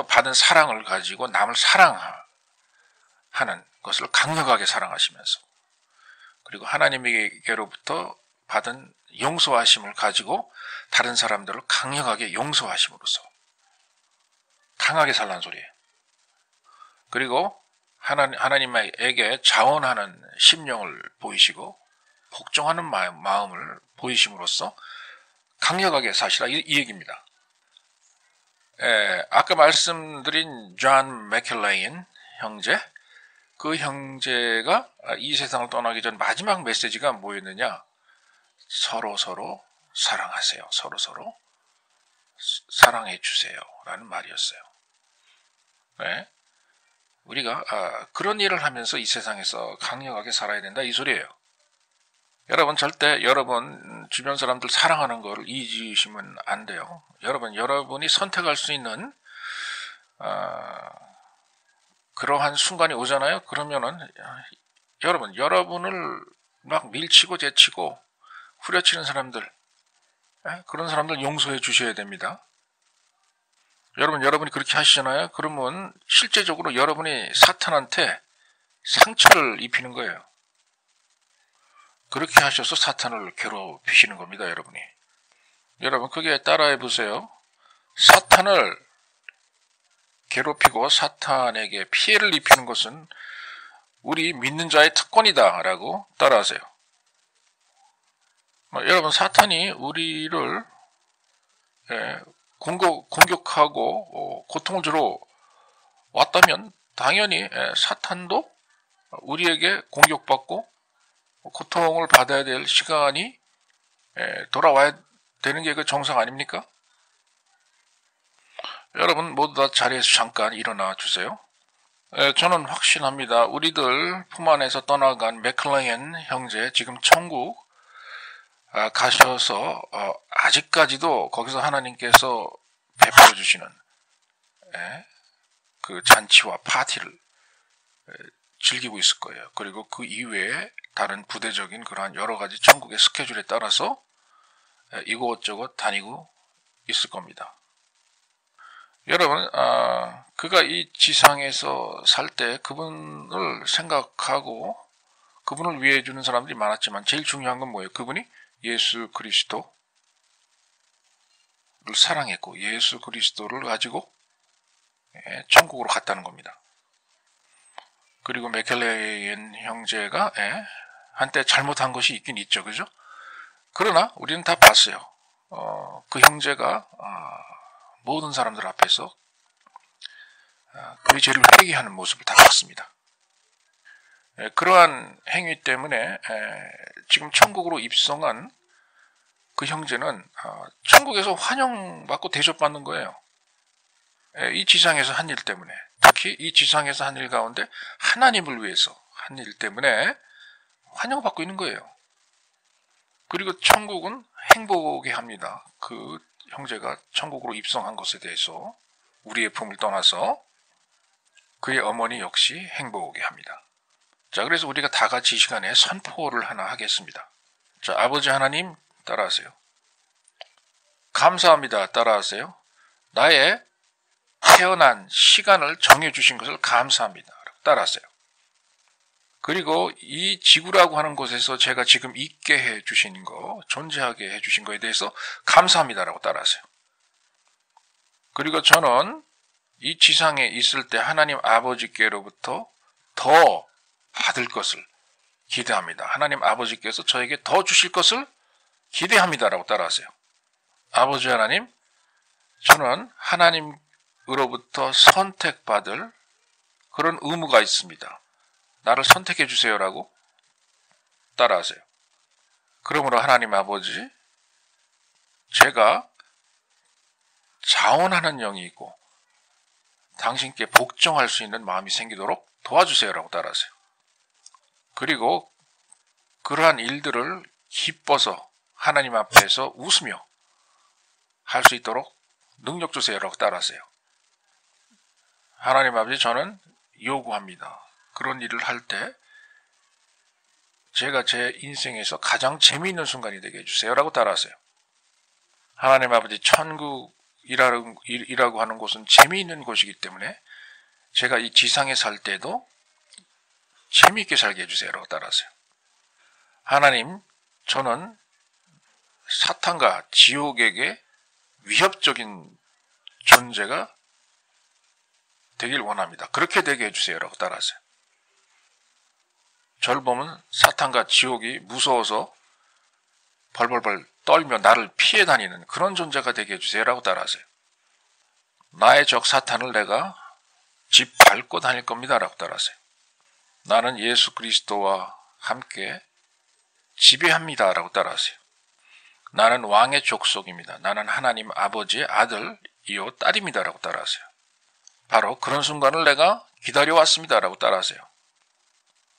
받은 사랑을 가지고 남을 사랑하는 것을 강력하게 사랑하시면서, 그리고 하나님에게로부터 받은 용서하심을 가지고 다른 사람들을 강력하게 용서하심으로써 강하게 살라는 소리예요. 그리고 하나님에게 자원하는 심령을 보이시고 복종하는 마음을 보이심으로써 강력하게 사시라, 이 얘기입니다. 아까 말씀드린 존 맥켈레인 형제, 그 형제가 이 세상을 떠나기 전 마지막 메시지가 뭐였느냐? 서로 사랑하세요. 서로 사랑해 주세요. 라는 말이었어요. 네. 우리가 그런 일을 하면서 이 세상에서 강력하게 살아야 된다, 이 소리예요. 여러분 절대 여러분 주변 사람들 사랑하는 거를 잊으시면 안 돼요. 여러분이 선택할 수 있는 그러한 순간이 오잖아요. 그러면은 여러분을 막 밀치고 제치고 후려치는 사람들, 그런 사람들 용서해 주셔야 됩니다. 여러분이 그렇게 하시잖아요. 그러면 실제적으로 여러분이 사탄한테 상처를 입히는 거예요. 그렇게 하셔서 사탄을 괴롭히시는 겁니다, 여러분이. 여러분, 그게 따라해 보세요. 사탄을 괴롭히고 사탄에게 피해를 입히는 것은 우리 믿는 자의 특권이다라고 따라하세요. 여러분, 사탄이 우리를 공격하고 고통을 주러 왔다면 당연히 사탄도 우리에게 공격받고 고통을 받아야 될 시간이 돌아와야 되는 게 그 정상 아닙니까? 여러분 모두 다 자리에서 잠깐 일어나 주세요. 저는 확신합니다. 우리들 품 안에서 떠나간 맥클레인 형제, 지금 천국 가셔서 아직까지도 거기서 하나님께서 베풀어 주시는 그 잔치와 파티를 즐기고 있을 거예요. 그리고 그 이외에 다른 부대적인 그러한 여러 가지 천국의 스케줄에 따라서 이곳저곳 다니고 있을 겁니다. 여러분, 그가 이 지상에서 살 때 그분을 생각하고 그분을 위해 주는 사람들이 많았지만 제일 중요한 건 뭐예요? 그분이 예수 그리스도를 사랑했고 예수 그리스도를 가지고 천국으로 갔다는 겁니다. 그리고 맥켈레인 형제가 한때 잘못한 것이 있긴 있죠, 그죠? 그러나 우리는 다 봤어요. 그 형제가 모든 사람들 앞에서 그의 죄를 회개하는 모습을 다 봤습니다. 그러한 행위 때문에 지금 천국으로 입성한 그 형제는 천국에서 환영받고 대접받는 거예요. 이 지상에서 한 일 때문에, 특히 이 지상에서 한 일 가운데 하나님을 위해서 한 일 때문에 환영받고 있는 거예요. 그리고 천국은 행복해 합니다. 그 형제가 천국으로 입성한 것에 대해서 우리의 품을 떠나서 그의 어머니 역시 행복해 합니다. 자, 그래서 우리가 다 같이 이 시간에 선포를 하나 하겠습니다. 자, 아버지 하나님 따라하세요. 감사합니다. 따라하세요. 나의 태어난 시간을 정해주신 것을 감사합니다. 따라하세요. 그리고 이 지구라고 하는 곳에서 제가 지금 있게 해주신 거, 존재하게 해주신 거에 대해서 감사합니다라고 따라하세요. 그리고 저는 이 지상에 있을 때 하나님 아버지께로부터 더 받을 것을 기대합니다. 하나님 아버지께서 저에게 더 주실 것을 기대합니다라고 따라하세요. 아버지 하나님, 저는 하나님으로부터 선택받을 그런 의무가 있습니다. 나를 선택해 주세요라고 따라하세요. 그러므로 하나님 아버지, 제가 자원하는 영이 있고 당신께 복종할 수 있는 마음이 생기도록 도와주세요 라고 따라하세요. 그리고 그러한 일들을 기뻐서 하나님 앞에서 웃으며 할 수 있도록 능력 주세요 라고 따라하세요. 하나님 아버지, 저는 요구합니다. 그런 일을 할 때 제가 제 인생에서 가장 재미있는 순간이 되게 해주세요 라고 따라하세요. 하나님 아버지, 천국이라고 하는 곳은 재미있는 곳이기 때문에 제가 이 지상에 살 때도 재미있게 살게 해주세요 라고 따라하세요. 하나님, 저는 사탄과 지옥에게 위협적인 존재가 되길 원합니다. 그렇게 되게 해주세요 라고 따라하세요. 저를 보면 사탄과 지옥이 무서워서 벌벌벌 떨며 나를 피해 다니는 그런 존재가 되게 해주세요 라고 따라하세요. 나의 적 사탄을 내가 집 밟고 다닐 겁니다 라고 따라하세요. 나는 예수 그리스도와 함께 지배합니다 라고 따라하세요. 나는 왕의 족속입니다. 나는 하나님 아버지의 아들이요 딸입니다 라고 따라하세요. 바로 그런 순간을 내가 기다려왔습니다 라고 따라하세요.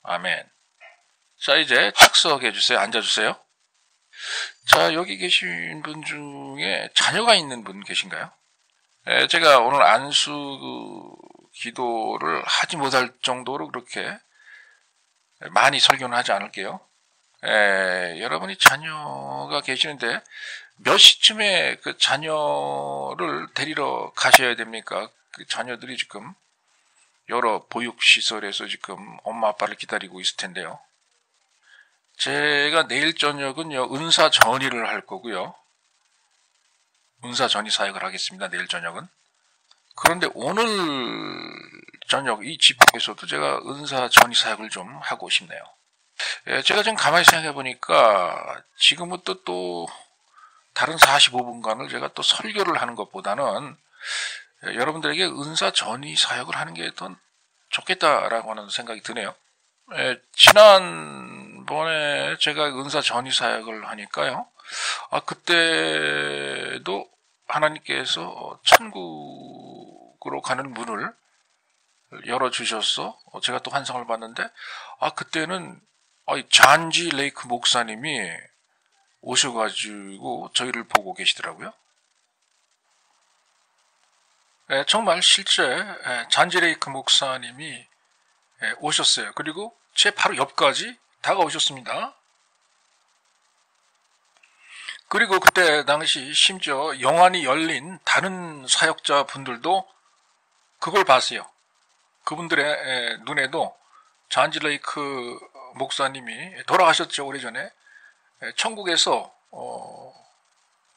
아멘. 자, 이제 착석해 주세요. 앉아주세요. 자, 여기 계신 분 중에 자녀가 있는 분 계신가요? 제가 오늘 안수 기도를 하지 못할 정도로 그렇게 많이 설교는 하지 않을게요. 여러분이 자녀가 계시는데 몇 시쯤에 그 자녀를 데리러 가셔야 됩니까? 그 자녀들이 지금 여러 보육시설에서 지금 엄마 아빠를 기다리고 있을 텐데요. 제가 내일 저녁은요, 은사 전의를 할 거고요. 은사 전의 사역을 하겠습니다. 내일 저녁은. 그런데 오늘 저녁 이 집회에서도 제가 은사 전의 사역을 좀 하고 싶네요. 제가 지금 가만히 생각해 보니까 지금부터 또 다른 45분간을 제가 또 설교를 하는 것보다는 여러분들에게 은사 전의 사역을 하는 게 더 좋겠다라고 하는 생각이 드네요. 지난번에 제가 은사 전의 사역을 하니까요. 그때도 하나님께서 천국으로 가는 문을 열어주셔서 제가 또 환상을 봤는데, 그때는 잔지 레이크 목사님이 오셔가지고 저희를 보고 계시더라고요. 정말 실제 잔지 레이크 목사님이 오셨어요. 그리고 제 바로 옆까지 다가오셨습니다. 그리고 그때 당시 심지어 영안이 열린 다른 사역자 분들도 그걸 봤어요. 그분들의 눈에도 잔지 레이크 목사님이 돌아가셨죠. 오래전에. 천국에서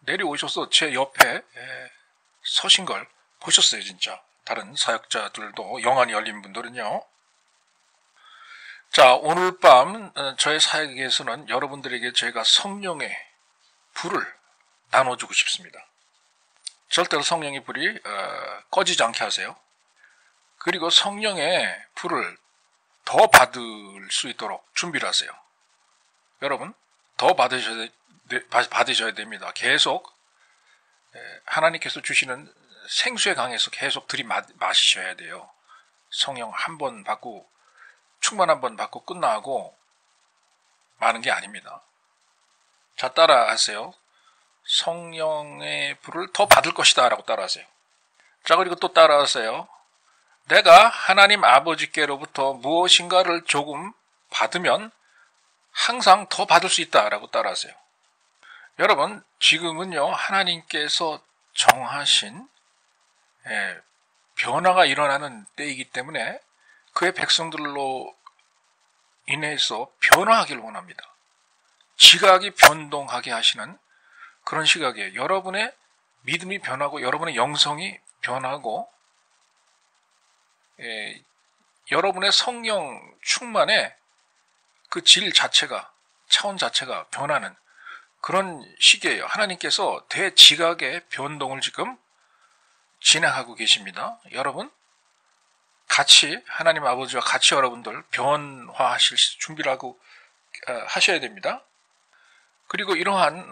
내려오셔서 제 옆에 서신 걸 보셨어요. 진짜. 다른 사역자들도 영안이 열린 분들은요. 자, 오늘 밤 저의 사역에서는 여러분들에게 제가 성령의 불을 나눠주고 싶습니다. 절대로 성령의 불이 꺼지지 않게 하세요. 그리고 성령의 불을 더 받을 수 있도록 준비를 하세요. 여러분, 더 받으셔야 됩니다. 계속 하나님께서 주시는 생수의 강에서 계속 들이마시셔야 돼요. 성령 한 번 받고 충만 한 번 받고 끝나고 마는 게 아닙니다. 자, 따라하세요. 성령의 불을 더 받을 것이다 라고 따라하세요. 자, 그리고 또 따라하세요. 내가 하나님 아버지께로부터 무엇인가를 조금 받으면 항상 더 받을 수 있다 라고 따라하세요. 여러분, 지금은요, 하나님께서 정하신 변화가 일어나는 때이기 때문에 그의 백성들로 인해서 변화하길 원합니다. 지각이 변동하게 하시는 그런 시각이에요. 여러분의 믿음이 변하고 여러분의 영성이 변하고 여러분의 성령 충만의 그 질 자체가, 차원 자체가 변하는 그런 시기예요. 하나님께서 대지각의 변동을 지금 진행하고 계십니다. 여러분, 같이 하나님 아버지와 같이 여러분들 변화하실 준비를 하고 하셔야 됩니다. 그리고 이러한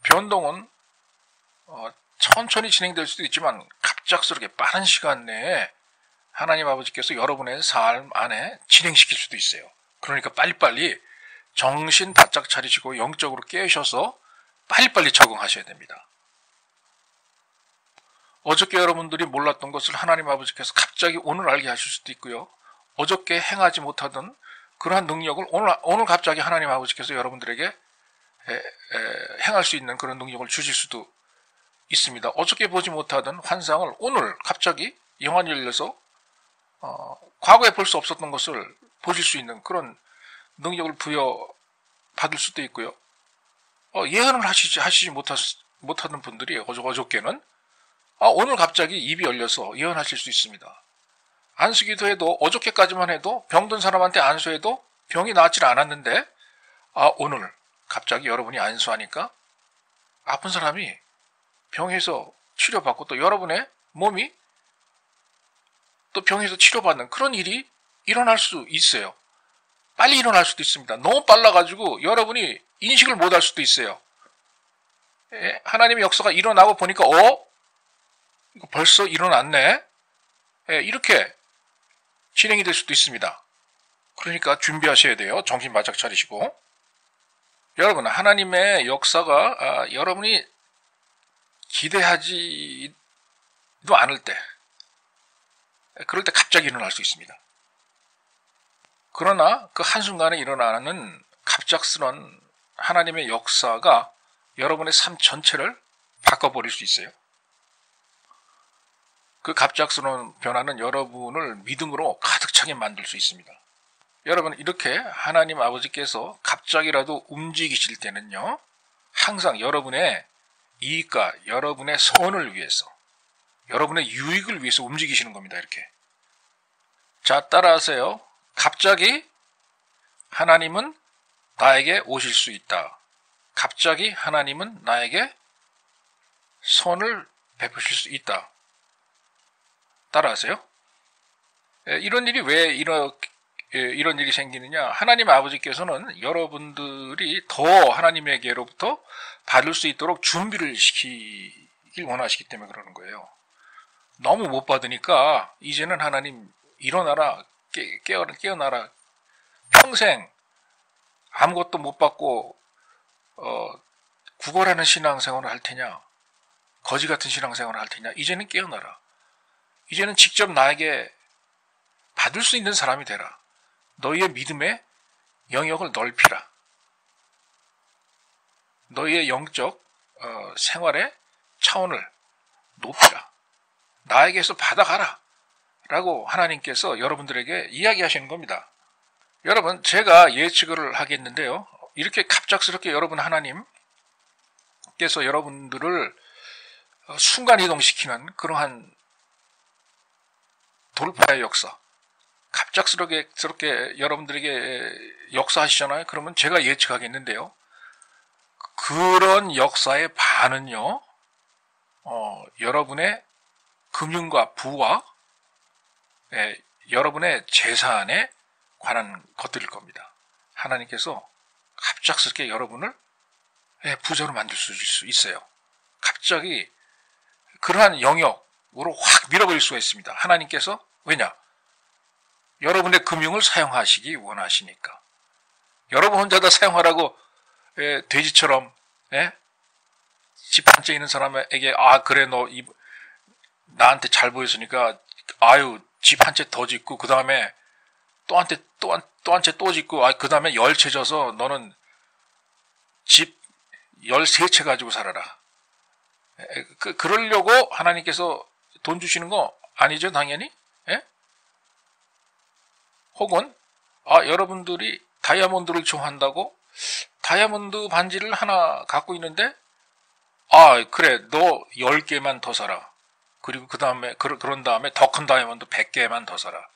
변동은 천천히 진행될 수도 있지만 갑작스럽게 빠른 시간 내에 하나님 아버지께서 여러분의 삶 안에 진행시킬 수도 있어요. 그러니까 빨리빨리 정신 바짝 차리시고 영적으로 깨셔서 빨리빨리 적응하셔야 됩니다. 어저께 여러분들이 몰랐던 것을 하나님 아버지께서 갑자기 오늘 알게 하실 수도 있고요. 어저께 행하지 못하던 그러한 능력을 오늘 갑자기 하나님 아버지께서 여러분들에게 행할 수 있는 그런 능력을 주실 수도 있습니다. 어저께 보지 못하던 환상을 오늘 갑자기 영안이 열려서 과거에 볼 수 없었던 것을 보실 수 있는 그런 능력을 부여받을 수도 있고요. 예언을 하시지 못하던 분들이 어저께는 오늘 갑자기 입이 열려서 예언하실 수 있습니다. 안수기도 해도 어저께까지만 해도 병든 사람한테 안수해도 병이 나았질 않았는데 오늘 갑자기 여러분이 안수하니까 아픈 사람이 병에서 치료받고 또 여러분의 몸이 또 병에서 치료받는 그런 일이 일어날 수 있어요. 빨리 일어날 수도 있습니다. 너무 빨라가지고 여러분이 인식을 못할 수도 있어요. 하나님의 역사가 일어나고 보니까 이거 벌써 일어났네. 이렇게 진행이 될 수도 있습니다. 그러니까 준비하셔야 돼요. 정신 바짝 차리시고. 여러분, 하나님의 역사가 여러분이 기대하지도 않을 때, 그럴 때 갑자기 일어날 수 있습니다. 그러나 그 한순간에 일어나는 갑작스런 하나님의 역사가 여러분의 삶 전체를 바꿔버릴 수 있어요. 그 갑작스러운 변화는 여러분을 믿음으로 가득 차게 만들 수 있습니다. 여러분, 이렇게 하나님 아버지께서 갑자기라도 움직이실 때는요, 항상 여러분의 이익과 여러분의 선을 위해서, 여러분의 유익을 위해서 움직이시는 겁니다. 이렇게. 자, 따라하세요. 갑자기 하나님은 나에게 오실 수 있다. 갑자기 하나님은 나에게 선을 베푸실 수 있다. 따라하세요. 이런 일이 왜 이런 일이 생기느냐? 하나님 아버지께서는 여러분들이 더 하나님에게로부터 받을 수 있도록 준비를 시키길 원하시기 때문에 그러는 거예요. 너무 못 받으니까 이제는 하나님 일어나라, 깨어나라. 평생 아무것도 못 받고 구걸하는 신앙생활을 할 테냐? 거지 같은 신앙생활을 할 테냐? 이제는 깨어나라. 이제는 직접 나에게 받을 수 있는 사람이 되라. 너희의 믿음의 영역을 넓히라. 너희의 영적 생활의 차원을 높이라. 나에게서 받아가라. 라고 하나님께서 여러분들에게 이야기하시는 겁니다. 여러분, 제가 예측을 하겠는데요. 이렇게 갑작스럽게 하나님께서 여러분들을 순간이동시키는 그러한 돌파의 역사, 갑작스럽게 여러분들에게 역사하시잖아요. 그러면 제가 예측하겠는데요. 그런 역사의 반은요, 여러분의 금융과 부와 여러분의 재산에 관한 것들일 겁니다. 하나님께서 갑작스럽게 여러분을 부자로 만들 수 있어요. 갑자기 그러한 영역으로 확 밀어버릴 수가 있습니다. 하나님께서 왜냐? 여러분의 금융을 사용하시기 원하시니까. 여러분 혼자 다 사용하라고 돼지처럼 집 한 채 있는 사람에게 그래 너 나한테 잘 보였으니까 집 한 채 더 짓고 그 다음에 또 한 채 또 짓고 그 다음에 10채 져서 너는 집 13채 가지고 살아라. 그러려고 하나님께서 돈 주시는 거 아니죠, 당연히? 혹은 여러분들이 다이아몬드를 좋아한다고 다이아몬드 반지를 하나 갖고 있는데 그래 너 10개만 더 사라. 그리고 그 다음에 그런 다음에 더 큰 다이아몬드 100개만 더 사라.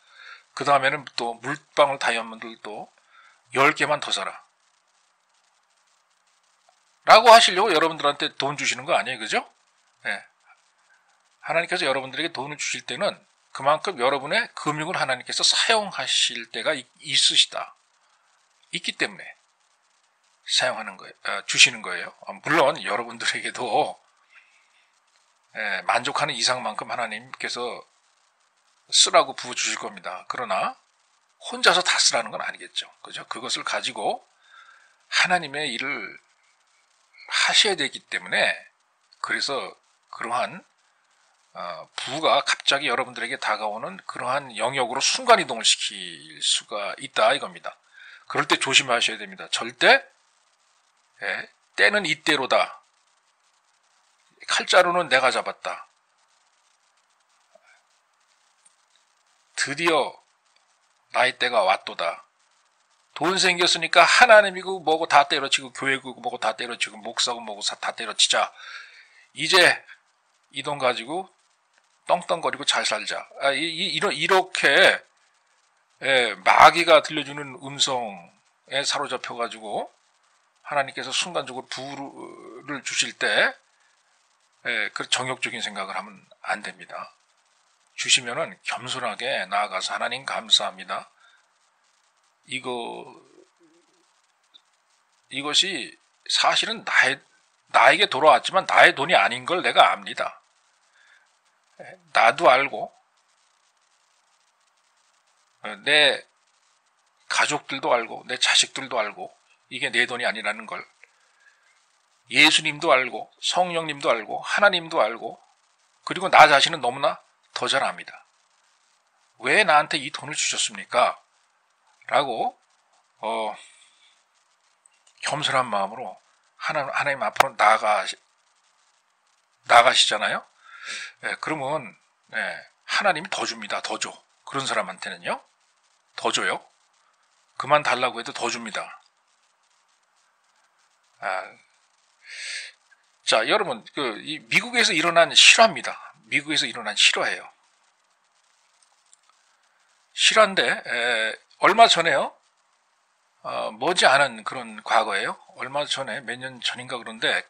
그 다음에는 또 물방울 다이아몬드를 또 10개만 더 사라. 라고 하시려고 여러분들한테 돈 주시는 거 아니에요, 그죠? 하나님께서 여러분들에게 돈을 주실 때는 그만큼 여러분의 금융을 하나님께서 사용하실 때가 있기 때문에 사용하는 거예요. 주시는 거예요. 물론 여러분들에게도 만족하는 이상만큼 하나님께서 쓰라고 부어주실 겁니다. 그러나 혼자서 다 쓰라는 건 아니겠죠. 그죠? 그것을 가지고 하나님의 일을 하셔야 되기 때문에, 그래서 그러한 부가 갑자기 여러분들에게 다가오는 그러한 영역으로 순간이동을 시킬 수가 있다 이겁니다. 그럴 때 조심하셔야 됩니다. 절대 때는 이때로다. 칼자루는 내가 잡았다. 드디어 나의 때가 왔도다. 돈 생겼으니까 하나님이고 뭐고 다 때려치고 교회고 뭐고 다 때려치고 목사고 뭐고 다 때려치자. 이제 이 돈 가지고 떵떵거리고 잘 살자. 이렇게 마귀가 들려주는 음성에 사로잡혀가지고 하나님께서 순간적으로 부를 주실 때 그 정욕적인 생각을 하면 안 됩니다. 주시면은 겸손하게 나아가서 하나님 감사합니다. 이것이 사실은 나에게 돌아왔지만 나의 돈이 아닌 걸 내가 압니다. 나도 알고 내 가족들도 알고 내 자식들도 알고 이게 내 돈이 아니라는 걸 예수님도 알고 성령님도 알고 하나님도 알고, 그리고 나 자신은 너무나 더 잘 압니다. 왜 나한테 이 돈을 주셨습니까? 라고 겸손한 마음으로 하나님 앞으로 나가시잖아요. 그러면 하나님이 더 줍니다. 더 줘. 그런 사람한테는요. 더 줘요. 그만 달라고 해도 더 줍니다. 자, 여러분, 이 미국에서 일어난 실화입니다. 미국에서 일어난 실화예요. 실화인데 얼마 전에요. 머지않은 그런 과거예요. 얼마 전에 몇 년 전인가 그런데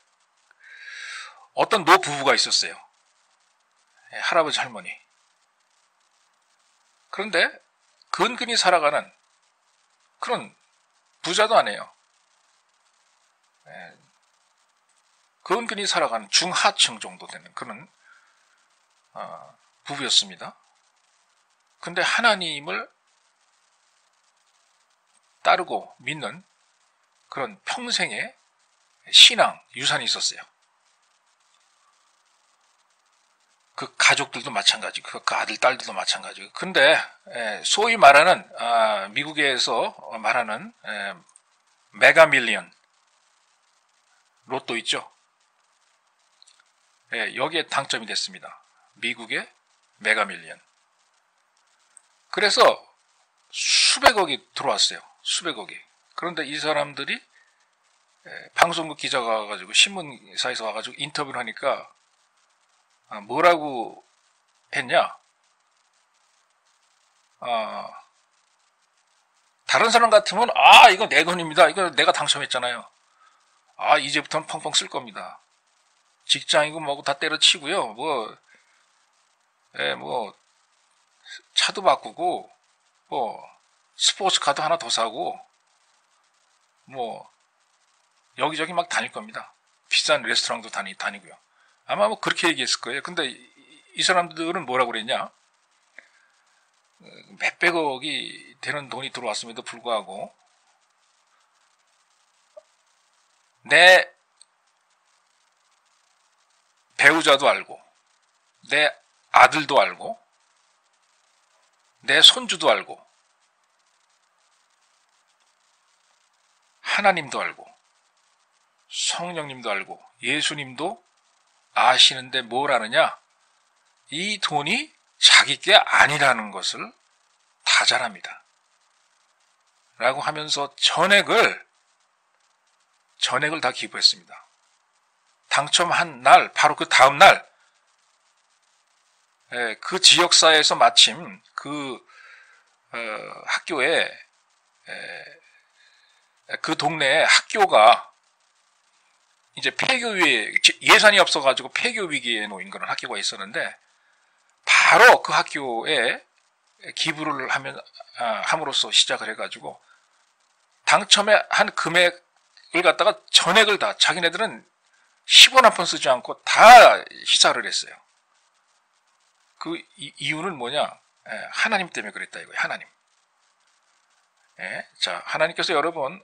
어떤 노부부가 있었어요. 할아버지 할머니. 그런데 근근히 살아가는 그런 부자도 아니에요. 근근히 살아가는 중하층 정도 되는 그런 부부였습니다. 근데 하나님을 따르고 믿는 그런 평생의 신앙, 유산이 있었어요. 그 가족들도 마찬가지고 그 아들, 딸들도 마찬가지고. 근데 소위 말하는 미국에서 말하는 메가밀리언 로또 있죠. 여기에 당첨이 됐습니다. 미국의 메가밀리언. 그래서 수백억이 들어왔어요. 수백억이. 그런데 이 사람들이 방송국 기자가 와가지고 신문사에서 와가지고 인터뷰를 하니까 뭐라고 했냐? 다른 사람 같으면 이거 내 돈입니다. 이거 내가 당첨했잖아요. 이제부터는 펑펑 쓸 겁니다. 직장이고 뭐고 다 때려치고요. 차도 바꾸고 스포츠카도 하나 더 사고 여기저기 막 다닐 겁니다. 비싼 레스토랑도 다니고요. 아마 그렇게 얘기했을 거예요. 근데 이 사람들은 뭐라고 그랬냐? 몇백억이 되는 돈이 들어왔음에도 불구하고 내 배우자도 알고 내 아들도 알고 내 손주도 알고 하나님도 알고 성령님도 알고 예수님도 아시는데 뭘 아느냐? 이 돈이 자기 게 아니라는 것을 다 잘 압니다. 라고 하면서 전액을 다 기부했습니다. 당첨한 날, 바로 그 다음 날, 그 지역사회에서 마침 그 학교에 그 동네에 학교가 이제 폐교 위에 예산이 없어가지고 폐교 위기에 놓인 그런 학교가 있었는데 바로 그 학교에 기부를 함으로써 시작을 해가지고 당첨한 금액 갖다가 전액을 다 자기네들은 10원 한 푼 쓰지 않고 다 희사를 했어요. 그 이유는 뭐냐? 하나님 때문에 그랬다 이거예요. 하나님. 자, 하나님께서 여러분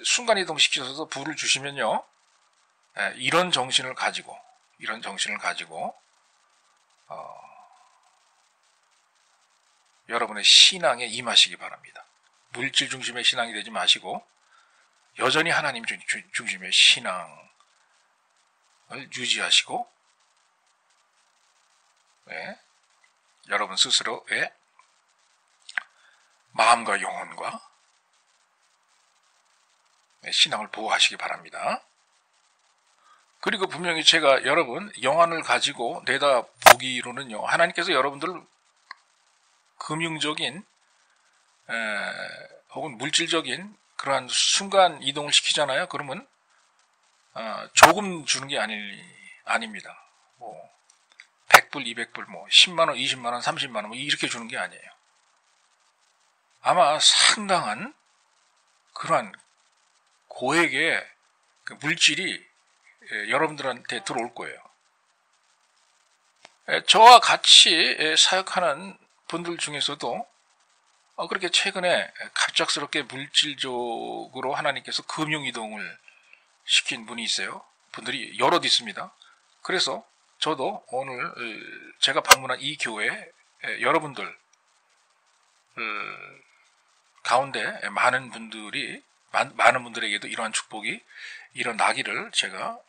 순간이동 시키셔서 부를 주시면요, 이런 정신을 가지고 여러분의 신앙에 임하시기 바랍니다. 물질 중심의 신앙이 되지 마시고 여전히 하나님 중심의 신앙을 유지하시고, 여러분 스스로의 마음과 영혼과 신앙을 보호하시기 바랍니다. 그리고 분명히 제가 여러분 영안을 가지고 내다보기로는요, 하나님께서 여러분들 금융적인 혹은 물질적인 그러한 순간 이동을 시키잖아요. 그러면 조금 주는 게 아닙니다. 뭐 100불, 200불, 뭐 10만원, 20만원, 30만원 뭐 이렇게 주는 게 아니에요. 아마 상당한 그러한 고액의 그 물질이 여러분들한테 들어올 거예요. 저와 같이 사역하는 분들 중에서도 그렇게 최근에 갑작스럽게 물질적으로 하나님께서 금융이동을 시킨 분이 있어요. 분들이 여럿 있습니다. 그래서 저도 오늘 제가 방문한 이 교회 여러분들 가운데 많은 분들에게도 이러한 축복이 일어나기를 제가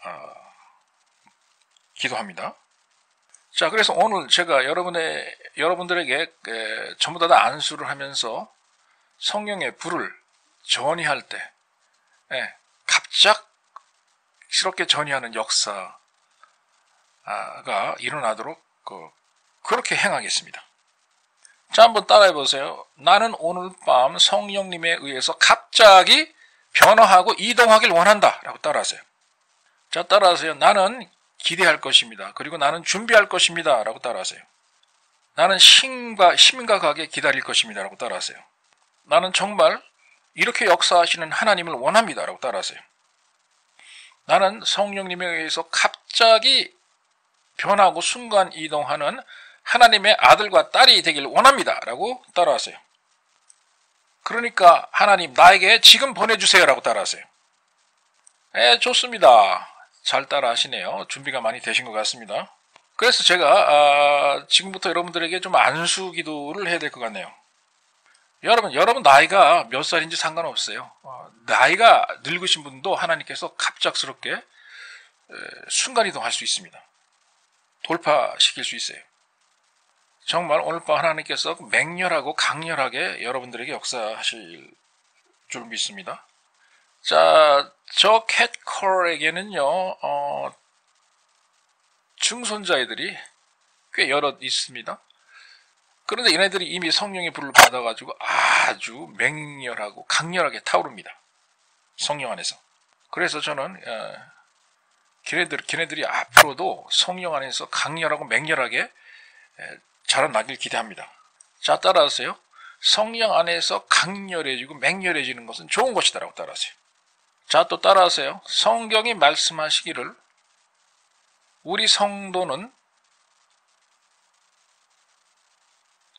기도합니다. 자, 그래서 오늘 제가 여러분들에게 전부 다 안수를 하면서 성령의 불을 전이할 때 갑작스럽게 전이하는 역사가 일어나도록 그렇게 행하겠습니다. 자, 한번 따라해 보세요. 나는 오늘 밤 성령님에 의해서 갑자기 변화하고 이동하길 원한다 라고 따라하세요. 자, 따라하세요. 나는 기대할 것입니다. 그리고 나는 준비할 것입니다 라고 따라하세요. 나는 심각하게 기다릴 것입니다 라고 따라하세요. 나는 정말 이렇게 역사하시는 하나님을 원합니다 라고 따라하세요. 나는 성령님에 의해서 갑자기 변하고 순간 이동하는 하나님의 아들과 딸이 되길 원합니다 라고 따라하세요. 그러니까 하나님 나에게 지금 보내주세요 라고 따라하세요. 좋습니다. 잘 따라하시네요. 준비가 많이 되신 것 같습니다. 그래서 제가 지금부터 여러분들에게 좀 안수 기도를 해야 될 것 같네요. 여러분 나이가 몇 살인지 상관없어요. 나이가 늙으신 분도 하나님께서 갑작스럽게 순간이동할 수 있습니다. 돌파시킬 수 있어요. 정말 오늘 밤 하나님께서 맹렬하고 강렬하게 여러분들에게 역사하실 줄 믿습니다. 자, 저 캣컬에게는요, 증손자애들이 꽤 여럿 있습니다. 그런데 얘네들이 이미 성령의 불을 받아가지고 아주 맹렬하고 강렬하게 타오릅니다. 성령 안에서. 그래서 저는 걔네들이 앞으로도 성령 안에서 강렬하고 맹렬하게 자라나길 기대합니다. 자, 따라하세요. 성령 안에서 강렬해지고 맹렬해지는 것은 좋은 것이다 라고 따라하세요. 자, 또 따라하세요. 성경이 말씀하시기를 우리 성도는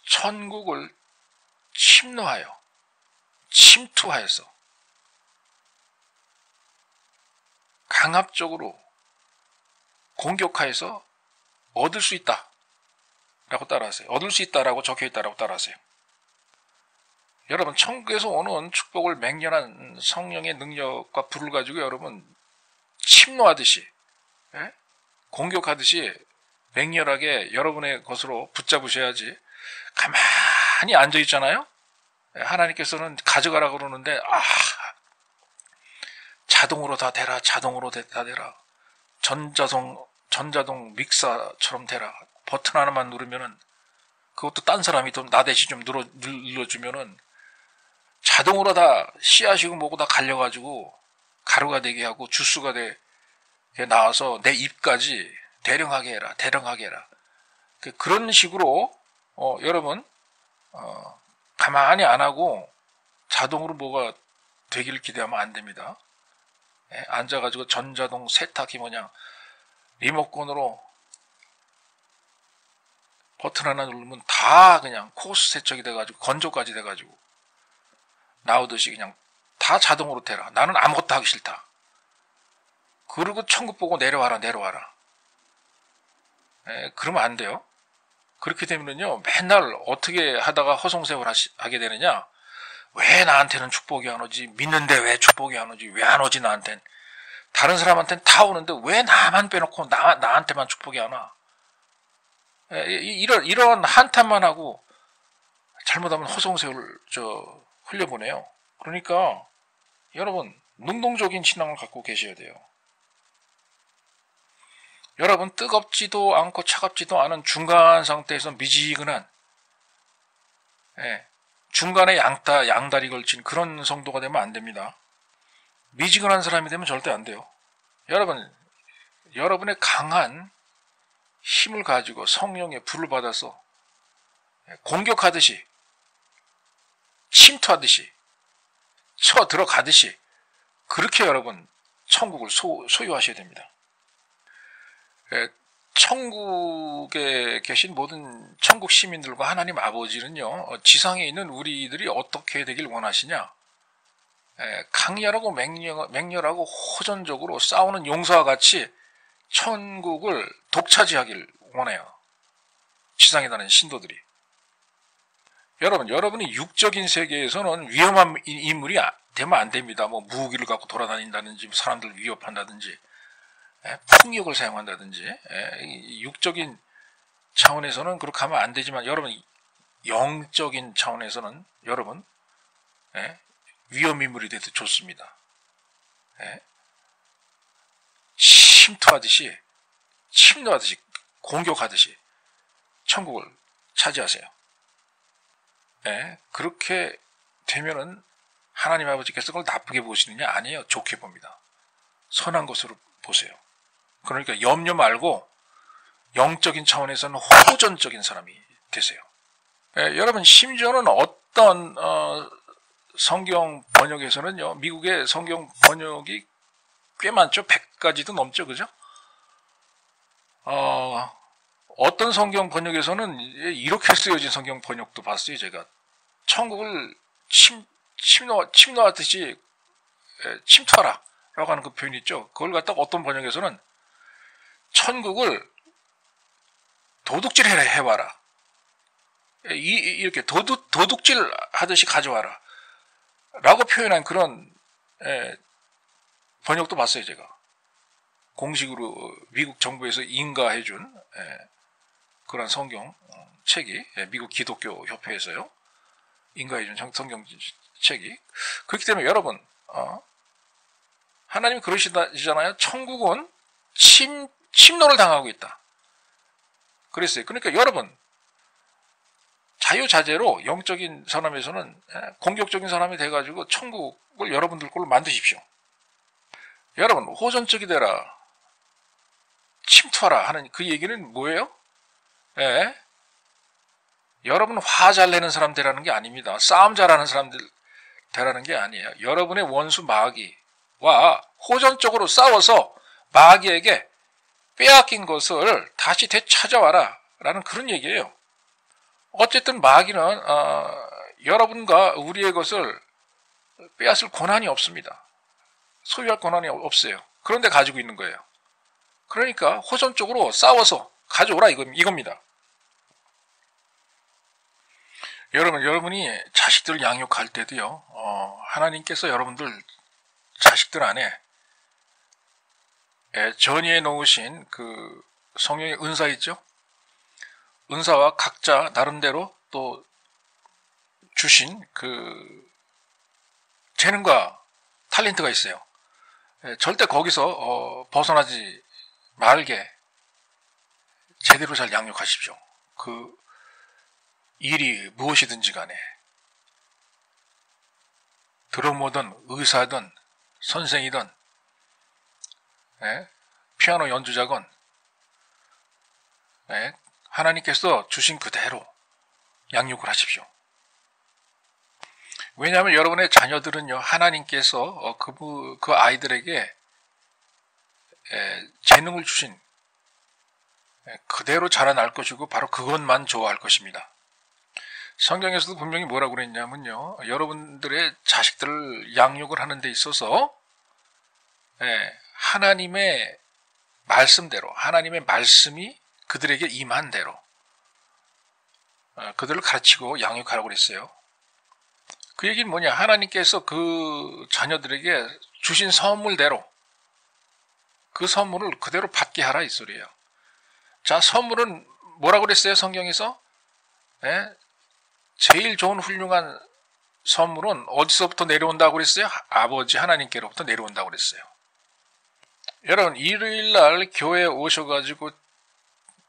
천국을 침투하여서 강압적으로 공격하여서 얻을 수 있다 라고 따라하세요. 얻을 수 있다라고 적혀있다라고 따라하세요. 여러분, 천국에서 오는 축복을 맹렬한 성령의 능력과 불을 가지고 여러분 침노하듯이 공격하듯이 맹렬하게 여러분의 것으로 붙잡으셔야지. 가만히 앉아있잖아요. 하나님께서는 가져가라 그러는데 자동으로 다 되라, 자동으로 다 되라, 전자동 믹서처럼 되라, 버튼 하나만 누르면은, 그것도 딴 사람이 또 나 대신 좀 눌러주면은 자동으로 다 씨앗이고 뭐고 다 갈려가지고 가루가 되게 하고 주스가 나와서 내 입까지 대령하게 해라. 그런 식으로 여러분 가만히 안 하고 자동으로 뭐가 되기를 기대하면 안 됩니다. 앉아가지고 전자동 세탁기 뭐냐 리모컨으로 버튼 하나 누르면 다 그냥 코스 세척이 돼가지고 건조까지 돼가지고 나오듯이 그냥 다 자동으로 되라. 나는 아무것도 하기 싫다. 그리고 천국 보고 내려와라. 그러면 안 돼요. 그렇게 되면요 맨날 어떻게 하다가 허송세월 하게 되느냐. 왜 나한테는 축복이 안 오지? 믿는데 왜 축복이 안 오지? 왜 안 오지 나한텐? 다른 사람한테는 다 오는데 왜 나만 빼놓고 나한테만 축복이 안 와? 이런 한탄만 하고 잘못하면 허송세월을 흘려보내요. 그러니까 여러분 능동적인 신앙을 갖고 계셔야 돼요. 여러분 뜨겁지도 않고 차갑지도 않은 중간 상태에서 미지근한 중간에 양다리 걸친 그런 성도가 되면 안 됩니다. 미지근한 사람이 되면 절대 안 돼요. 여러분의 강한 힘을 가지고 성령의 불을 받아서 공격하듯이 침투하듯이 쳐 들어가듯이 그렇게 여러분 천국을 소유하셔야 됩니다. 천국에 계신 모든 천국 시민들과 하나님 아버지는요 지상에 있는 우리들이 어떻게 되길 원하시냐. 강렬하고 맹렬하고 호전적으로 싸우는 용사와 같이 천국을 독차지하길 원해요. 지상에 사는 신도들이. 여러분이 육적인 세계에서는 위험한 인물이 되면 안 됩니다. 뭐 무기를 갖고 돌아다닌다든지 사람들 위협한다든지 폭력을 사용한다든지 육적인 차원에서는 그렇게 하면 안 되지만 여러분 영적인 차원에서는 여러분 위험 인물이 돼도 좋습니다. 침투하듯이 침노하듯이 공격하듯이 천국을 차지하세요. 그렇게 되면은 하나님 아버지께서 그걸 나쁘게 보시느냐? 아니에요. 좋게 봅니다. 선한 것으로 보세요. 그러니까 염려 말고 영적인 차원에서는 호전적인 사람이 되세요. 여러분 심지어는 어떤 성경 번역에서는요. 미국의 성경 번역이 꽤 많죠. 100가지도 넘죠. 그죠? 어떤 성경 번역에서는 이렇게 쓰여진 성경 번역도 봤어요. 제가 천국을 침노하듯이 침투하라 라고 하는 그 표현이 있죠. 그걸 갖다가 어떤 번역에서는 천국을 도둑질 해와라. 이렇게 도둑질 하듯이 가져와라 라고 표현한 그런 번역도 봤어요. 제가 공식으로 미국 정부에서 인가해준 그런 성경 책이 미국 기독교 협회에서요 인가해준 성경 책이. 그렇기 때문에 여러분 하나님이 그러시잖아요. 천국은 침노를 당하고 있다 그랬어요. 그러니까 여러분 자유자재로 영적인 사람에서는 공격적인 사람이 돼가지고 천국을 여러분들 걸로 만드십시오. 여러분 호전적이 되라 침투하라 하는 그 얘기는 뭐예요? 여러분 화 잘 내는 사람 되라는 게 아닙니다. 싸움 잘하는 사람들 되라는 게 아니에요. 여러분의 원수 마귀와 호전적으로 싸워서 마귀에게 빼앗긴 것을 다시 되찾아와라 라는 그런 얘기예요. 어쨌든 마귀는 여러분과 우리의 것을 빼앗을 권한이 없습니다. 소유할 권한이 없어요. 그런데 가지고 있는 거예요. 그러니까 호전적으로 싸워서 가져오라 이겁니다. 여러분이 자식들 양육할 때도요. 하나님께서 여러분들 자식들 안에 전이해 놓으신 그 성령의 은사 있죠? 은사와 각자 나름대로 또 주신 그 재능과 탤런트가 있어요. 절대 거기서 벗어나지 말게 제대로 잘 양육하십시오. 그 일이 무엇이든지 간에 드러머든 의사든 선생이든 피아노 연주자건 하나님께서 주신 그대로 양육을 하십시오. 왜냐하면 여러분의 자녀들은요 하나님께서 그 아이들에게 재능을 주신 그대로 자라날 것이고 바로 그것만 좋아할 것입니다. 성경에서도 분명히 뭐라고 그랬냐면요. 여러분들의 자식들을 양육을 하는 데 있어서 하나님의 말씀대로, 하나님의 말씀이 그들에게 임한 대로 그들을 가르치고 양육하라고 그랬어요. 그 얘기는 뭐냐? 하나님께서 그 자녀들에게 주신 선물대로 그 선물을 그대로 받게 하라 이 소리예요. 자, 선물은 뭐라고 그랬어요? 성경에서? 제일 좋은 훌륭한 선물은 어디서부터 내려온다고 그랬어요? 아버지 하나님께로부터 내려온다고 그랬어요. 여러분, 일요일날 교회에 오셔가지고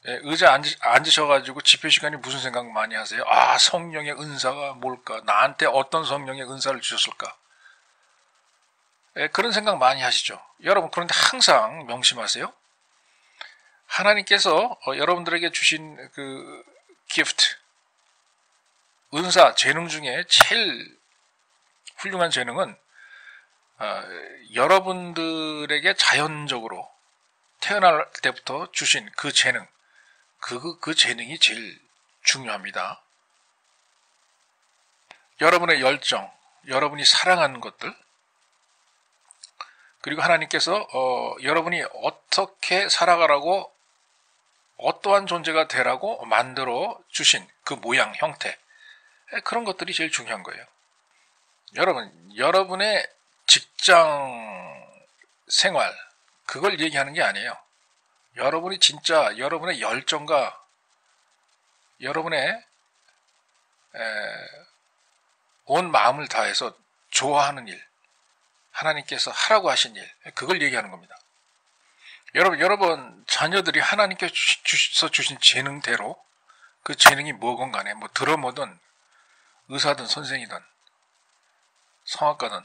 의자 앉으셔가지고 집회 시간에 무슨 생각 많이 하세요? 아, 성령의 은사가 뭘까? 나한테 어떤 성령의 은사를 주셨을까? 그런 생각 많이 하시죠. 여러분, 그런데 항상 명심하세요. 하나님께서 여러분들에게 주신 그 기프트, 은사, 재능 중에 제일 훌륭한 재능은 여러분들에게 자연적으로 태어날 때부터 주신 그 재능, 그 재능이 제일 중요합니다. 여러분의 열정, 여러분이 사랑하는 것들, 그리고 하나님께서 여러분이 어떻게 살아가라고, 어떠한 존재가 되라고 만들어 주신 그 모양, 형태, 그런 것들이 제일 중요한 거예요. 여러분, 여러분의 직장 생활, 그걸 얘기하는 게 아니에요. 여러분이 진짜 여러분의 열정과 여러분의 온 마음을 다해서 좋아하는 일, 하나님께서 하라고 하신 일, 그걸 얘기하는 겁니다. 여러분 자녀들이 하나님께서 주신 재능대로 그 재능이 뭐건 간에 뭐 드러머든 의사든 선생이든 성악가든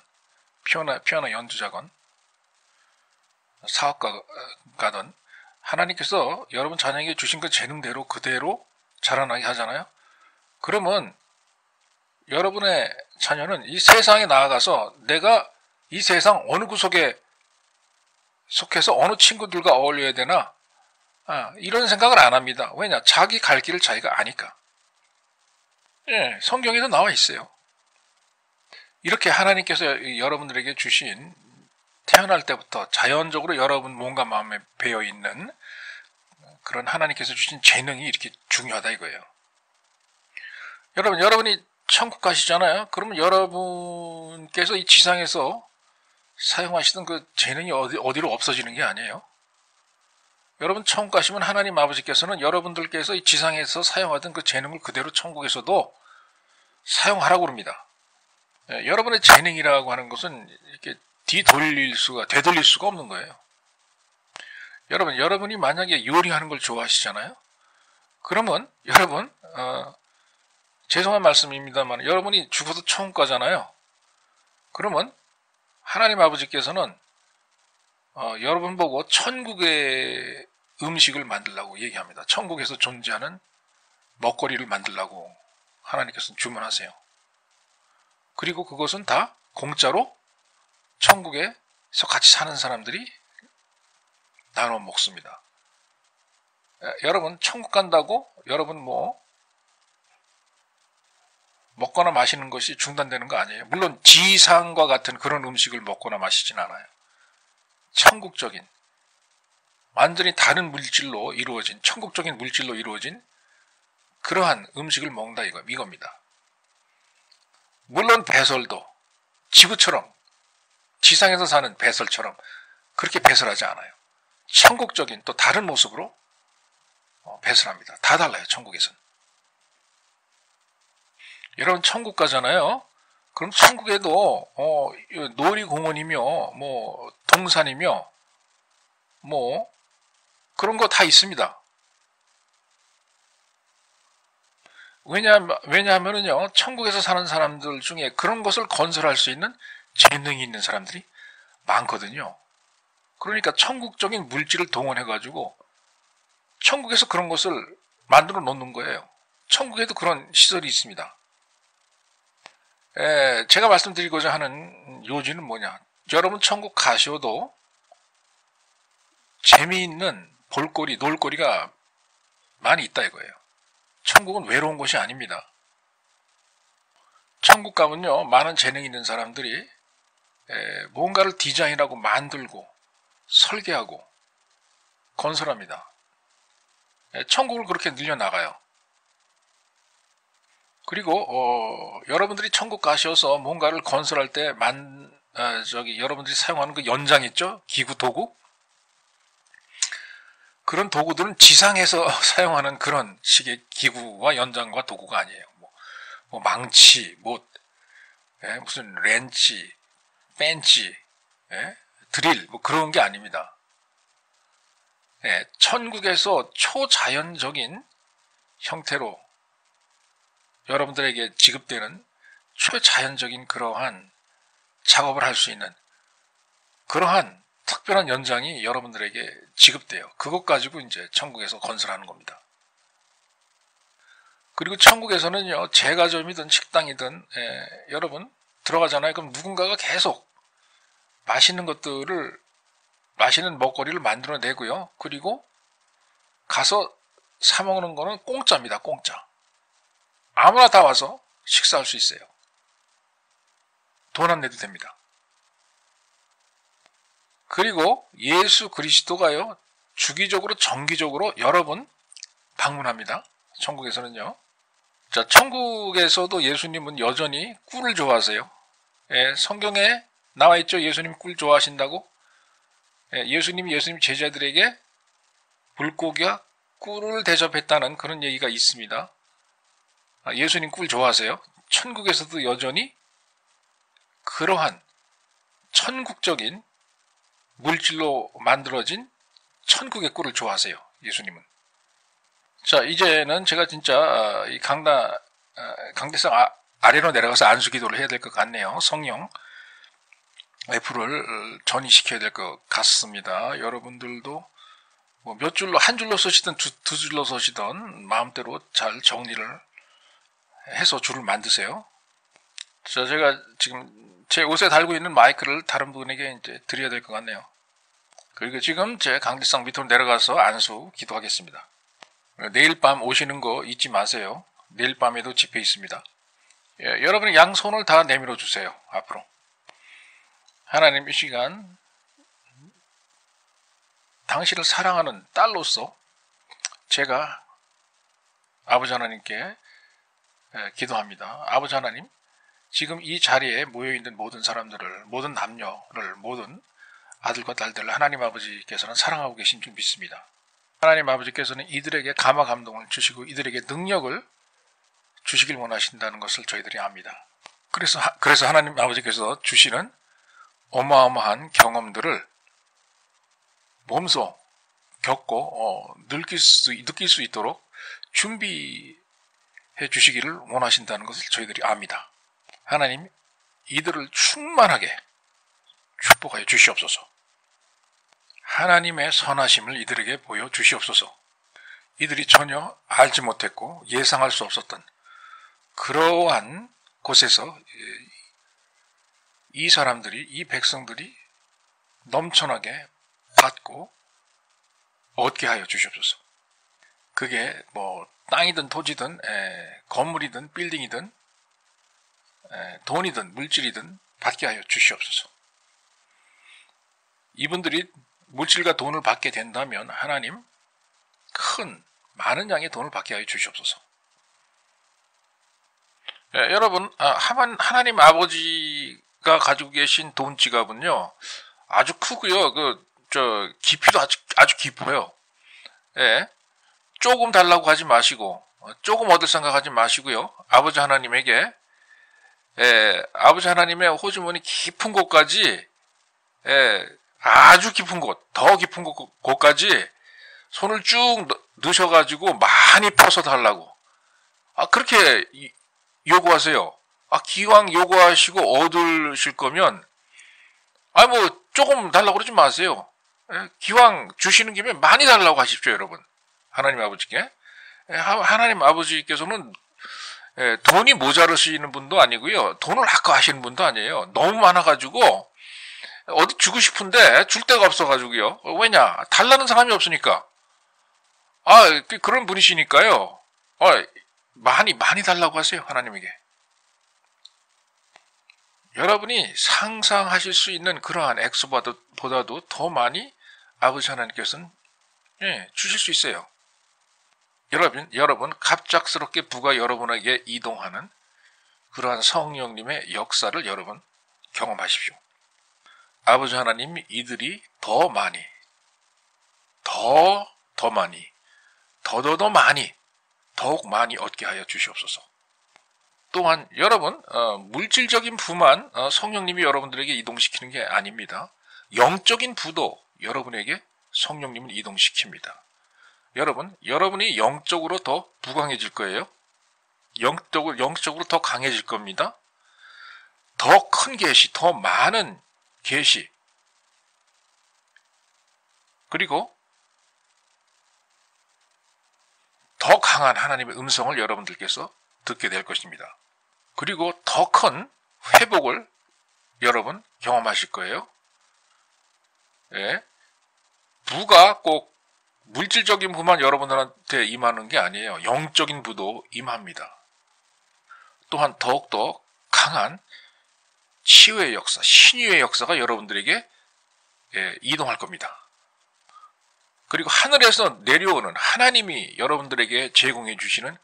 피아노 연주자건 사업가든 하나님께서 여러분 자녀에게 주신 그 재능대로 그대로 자라나게 하잖아요. 그러면 여러분의 자녀는 이 세상에 나아가서 내가 이 세상 어느 구석에 속해서 어느 친구들과 어울려야 되나 이런 생각을 안 합니다. 왜냐? 자기 갈 길을 자기가 아니까. 성경에도 나와 있어요. 이렇게 하나님께서 여러분들에게 주신 태어날 때부터 자연적으로 여러분 몸과 마음에 배어있는 그런 하나님께서 주신 재능이 이렇게 중요하다 이거예요. 여러분이 천국 가시잖아요. 그러면 여러분께서 이 지상에서 사용하시던 그 재능이 어디로 없어지는 게 아니에요. 여러분 천국 가시면 하나님 아버지께서는 여러분들께서 이 지상에서 사용하던 그 재능을 그대로 천국에서도 사용하라고 그럽니다. 여러분의 재능이라고 하는 것은 이렇게 되돌릴 수가 없는 거예요. 여러분이 만약에 요리하는 걸 좋아하시잖아요. 그러면 여러분 죄송한 말씀입니다만 여러분이 죽어서 천국 가잖아요. 그러면 하나님 아버지께서는 여러분 보고 천국의 음식을 만들라고 얘기합니다. 천국에서 존재하는 먹거리를 만들라고 하나님께서는 주문하세요. 그리고 그것은 다 공짜로 천국에서 같이 사는 사람들이 나눠 먹습니다. 여러분 천국 간다고 여러분 먹거나 마시는 것이 중단되는 거 아니에요. 물론 지상과 같은 그런 음식을 먹거나 마시진 않아요. 천국적인 완전히 다른 물질로 이루어진 천국적인 물질로 이루어진 그러한 음식을 먹는다 이겁니다. 물론 배설도 지구처럼 지상에서 사는 배설처럼 그렇게 배설하지 않아요. 천국적인 또 다른 모습으로 배설합니다. 다 달라요. 천국에서는. 여러분 천국 가잖아요. 그럼 천국에도 놀이공원이며 동산이며 그런 거 다 있습니다. 왜냐하면은요 천국에서 사는 사람들 중에 그런 것을 건설할 수 있는 재능이 있는 사람들이 많거든요. 그러니까 천국적인 물질을 동원해가지고 천국에서 그런 것을 만들어 놓는 거예요. 천국에도 그런 시설이 있습니다. 제가 말씀드리고자 하는 요지는 뭐냐? 여러분 천국 가셔도 재미있는 볼거리, 놀거리가 많이 있다 이거예요. 천국은 외로운 곳이 아닙니다. 천국 가면요, 많은 재능 있는 사람들이 뭔가를 디자인하고 만들고 설계하고 건설합니다. 천국을 그렇게 늘려나가요. 그리고 여러분들이 천국 가셔서 뭔가를 건설할 때 여러분들이 사용하는 그 연장 있죠? 기구 도구? 그런 도구들은 지상에서 사용하는 그런 식의 기구와 연장과 도구가 아니에요. 뭐 망치, 무슨 렌치, 벤치, 드릴, 그런 게 아닙니다. 천국에서 초자연적인 형태로 여러분들에게 지급되는 초자연적인 그러한 작업을 할 수 있는 그러한 특별한 연장이 여러분들에게 지급돼요. 그것 가지고 이제 천국에서 건설하는 겁니다. 그리고 천국에서는요, 제과점이든 식당이든 여러분 들어가잖아요. 그럼 누군가가 계속 맛있는 먹거리를 만들어내고요. 그리고 가서 사 먹는 거는 공짜입니다. 공짜. 아무나 다 와서 식사할 수 있어요. 돈 안 내도 됩니다. 그리고 예수 그리스도가요, 주기적으로 정기적으로 여러 번 방문합니다. 천국에서는요. 자, 천국에서도 예수님은 여전히 꿀을 좋아하세요. 성경에 나와 있죠. 예수님 꿀 좋아하신다고. 예수님 제자들에게 물고기와 꿀을 대접했다는 그런 얘기가 있습니다. 예수님 꿀 좋아하세요. 천국에서도 여전히 그러한 천국적인 물질로 만들어진 천국의 꿀을 좋아하세요. 예수님은. 자, 이제는 제가 진짜 이 강대상 아래로 내려가서 안수기도를 해야 될 것 같네요. 성령 F를 전이시켜야 될 것 같습니다. 여러분들도 몇 줄로, 한 줄로 쓰시든 두 줄로 쓰시든 마음대로 잘 정리를 해서 줄을 만드세요. 자, 제가 지금 제 옷에 달고 있는 마이크를 다른 분에게 이제 드려야 될 것 같네요. 그리고 지금 제 강대상 밑으로 내려가서 안수 기도하겠습니다. 내일 밤 오시는 거 잊지 마세요. 내일 밤에도 집회 있습니다. 여러분이 양손을 다 내밀어 주세요. 앞으로. 하나님, 이 시간 당신을 사랑하는 딸로서 제가 아버지 하나님께 기도합니다. 아버지 하나님, 지금 이 자리에 모여있는 모든 사람들을, 모든 남녀를, 모든 아들과 딸들을 하나님 아버지께서는 사랑하고 계신 줄 믿습니다. 하나님 아버지께서는 이들에게 감화 감동을 주시고 이들에게 능력을 주시길 원하신다는 것을 저희들이 압니다. 그래서 하나님 아버지께서 주시는 어마어마한 경험들을 몸소 겪고 느낄 수 있도록 준비해 주시기를 원하신다는 것을 저희들이 압니다. 하나님, 이들을 충만하게 축복하여 주시옵소서. 하나님의 선하심을 이들에게 보여주시옵소서. 이들이 전혀 알지 못했고 예상할 수 없었던 그러한 곳에서 이 사람들이, 이 백성들이 넘쳐나게 받고 얻게 하여 주시옵소서. 그게 땅이든 토지든 건물이든 빌딩이든 돈이든 물질이든 받게 하여 주시옵소서. 이분들이 물질과 돈을 받게 된다면 하나님, 많은 양의 돈을 받게 하여 주시옵소서. 여러분, 하나님 아버지가 가지고 계신 돈 지갑은요, 아주 크고요. 깊이도 아주 깊어요. 조금 달라고 하지 마시고, 조금 얻을 생각하지 마시고요. 아버지 하나님에게, 아버지 하나님의 호주머니 깊은 곳까지, 아주 깊은 곳, 더 깊은 곳까지 손을 쭉 넣으셔가지고 많이 퍼서 달라고. 그렇게 요구하세요. 기왕 요구하시고 얻으실 거면, 조금 달라고 그러지 마세요. 기왕 주시는 김에 많이 달라고 하십시오, 여러분. 하나님 아버지께. 하나님 아버지께서는 돈이 모자르시는 분도 아니고요. 돈을 아까워하시는 분도 아니에요. 너무 많아가지고, 어디 주고 싶은데 줄 데가 없어가지고요. 왜냐? 달라는 사람이 없으니까. 그런 분이시니까요. 많이 달라고 하세요, 하나님에게. 여러분이 상상하실 수 있는 그러한 액수보다도 더 많이 아버지 하나님께서는 주실 수 있어요. 여러분 갑작스럽게 부가 여러분에게 이동하는 그러한 성령님의 역사를 여러분 경험하십시오. 아버지 하나님 이들이 더 많이, 더욱 많이 얻게 하여 주시옵소서. 또한 여러분 물질적인 부만 성령님이 여러분들에게 이동시키는 게 아닙니다. 영적인 부도 여러분에게 성령님을 이동시킵니다. 여러분이 영적으로 더 부강해질 거예요. 영적으로 더 강해질 겁니다. 더 큰 계시, 더 많은 계시, 그리고 더 강한 하나님의 음성을 여러분들께서 듣게 될 것입니다. 그리고 더 큰 회복을 여러분 경험하실 거예요. 부가 꼭 물질적인 부만 여러분들한테 임하는 게 아니에요. 영적인 부도 임합니다. 또한 더욱더 강한 치유의 역사, 신유의 역사가 여러분들에게 이동할 겁니다. 그리고 하늘에서 내려오는 하나님이 여러분들에게 제공해 주시는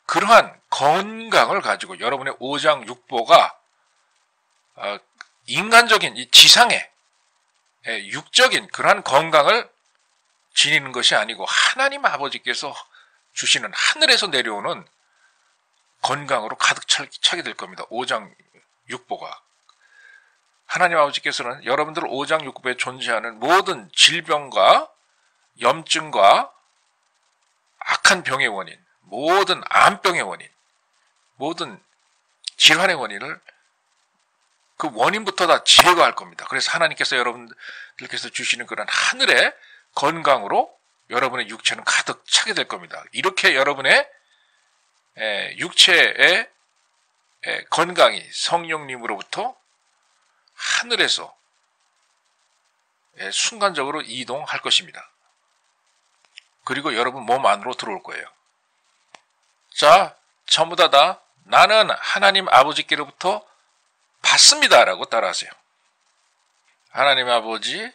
그러한 건강을 가지고 여러분의 오장육부가 인간적인 이 지상의 육적인 그러한 건강을 지니는 것이 아니고 하나님 아버지께서 주시는 하늘에서 내려오는 건강으로 가득 차게 될 겁니다. 오장육부가. 하나님 아버지께서는 여러분들 오장육부에 존재하는 모든 질병과 염증과 악한 병의 원인, 모든 암병의 원인, 모든 질환의 원인을 그 원인부터 다 제거할 겁니다. 그래서 하나님께서 여러분들께서 주시는 그런 하늘의 건강으로 여러분의 육체는 가득 차게 될 겁니다. 이렇게 여러분의 육체의 건강이 성령님으로부터 하늘에서 순간적으로 이동할 것입니다. 그리고 여러분 몸 안으로 들어올 거예요. 자, 전부 다 나는 하나님 아버지께로부터 받습니다 라고 따라하세요. 하나님 아버지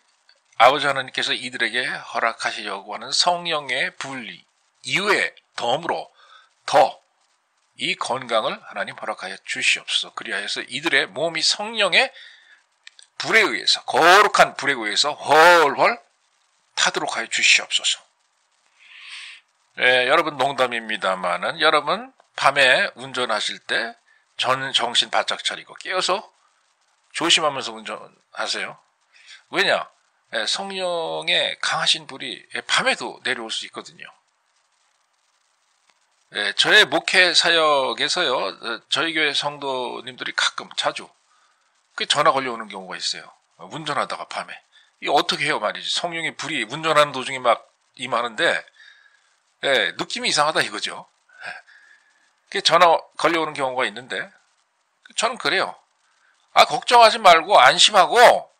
하나님께서 이들에게 허락하시려고 하는 성령의 분리 이후에 덤으로 더 이 건강을 하나님 허락하여 주시옵소서. 그리하여서 이들의 몸이 성령의 불에 의해서, 거룩한 불에 의해서 훨훨 타도록 하여 주시옵소서. 여러분 농담입니다만은 여러분 밤에 운전하실 때 정신 바짝 차리고 깨어서 조심하면서 운전하세요. 왜냐? 성령의 강하신 불이 밤에도 내려올 수 있거든요. 저의 목회 사역에서요, 저희 교회 성도님들이 자주 전화 걸려오는 경우가 있어요. 운전하다가 밤에. 이거 어떻게 해요 말이지. 성령의 불이 운전하는 도중에 막 임하는데, 느낌이 이상하다 이거죠. 전화 걸려오는 경우가 있는데, 저는 그래요. 걱정하지 말고 안심하고,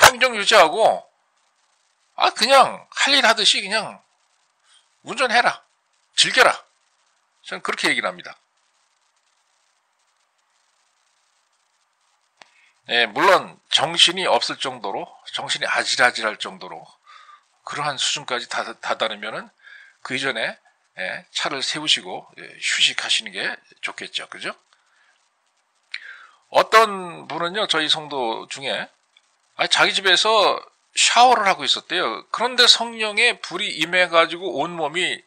평정 유지하고, 그냥 할 일 하듯이 그냥 운전해라. 즐겨라. 저는 그렇게 얘기를 합니다. 물론 정신이 없을 정도로, 정신이 아질아질할 정도로 그러한 수준까지 다다르면은 그 이전에 차를 세우시고 휴식하시는 게 좋겠죠. 그죠? 어떤 분은요, 저희 성도 중에 자기 집에서 샤워를 하고 있었대요. 그런데 성령의 불이 임해가지고 온몸이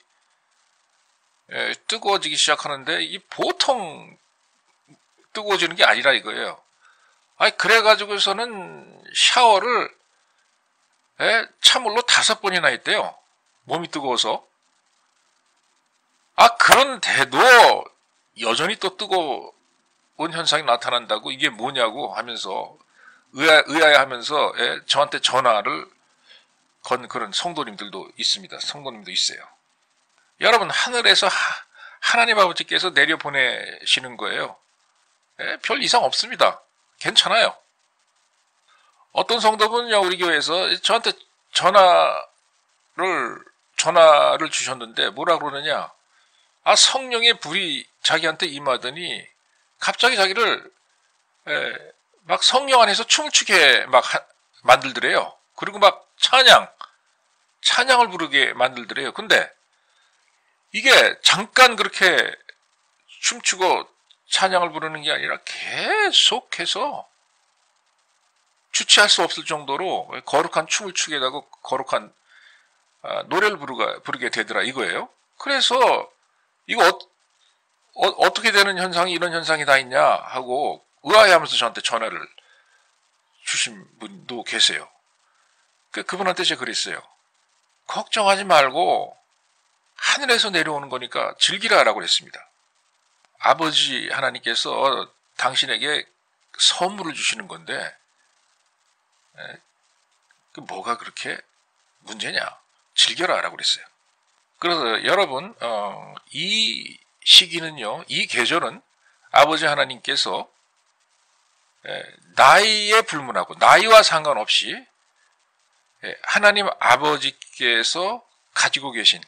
뜨거워지기 시작하는데 이 보통 뜨거워지는 게 아니라 이거예요. 그래가지고서는 샤워를 찬물로 5번이나 했대요. 몸이 뜨거워서. 그런데도 여전히 또 뜨거운 현상이 나타난다고 이게 뭐냐고 하면서 의아해하면서 저한테 전화를 건 그런 성도님들도 있습니다. 성도님도 있어요. 여러분 하늘에서 하나님 아버지께서 내려보내시는 거예요. 별 이상 없습니다. 괜찮아요. 어떤 성도분요, 우리 교회에서 저한테 전화를 주셨는데 뭐라 그러느냐. 성령의 불이 자기한테 임하더니 갑자기 자기를 막 성령 안에서 춤을 추게 막 만들더래요. 그리고 막 찬양을 부르게 만들더래요. 근데 이게 잠깐 그렇게 춤추고 찬양을 부르는 게 아니라 계속해서 주체할 수 없을 정도로 거룩한 춤을 추게 되고 거룩한 노래를 부르게 되더라 이거예요. 그래서 이거 어떻게 되는 현상이 이런 현상이 다 있냐 하고 의아해하면서 저한테 전화를 주신 분도 계세요. 그분한테 제가 그랬어요. 걱정하지 말고 하늘에서 내려오는 거니까 즐기라라고 했습니다. 아버지 하나님께서 당신에게 선물을 주시는 건데 뭐가 그렇게 문제냐? 즐겨라라고 그랬어요. 그래서 여러분 이 시기는요, 이 계절은 아버지 하나님께서 나이에 불문하고 나이와 상관없이 하나님 아버지께서 가지고 계신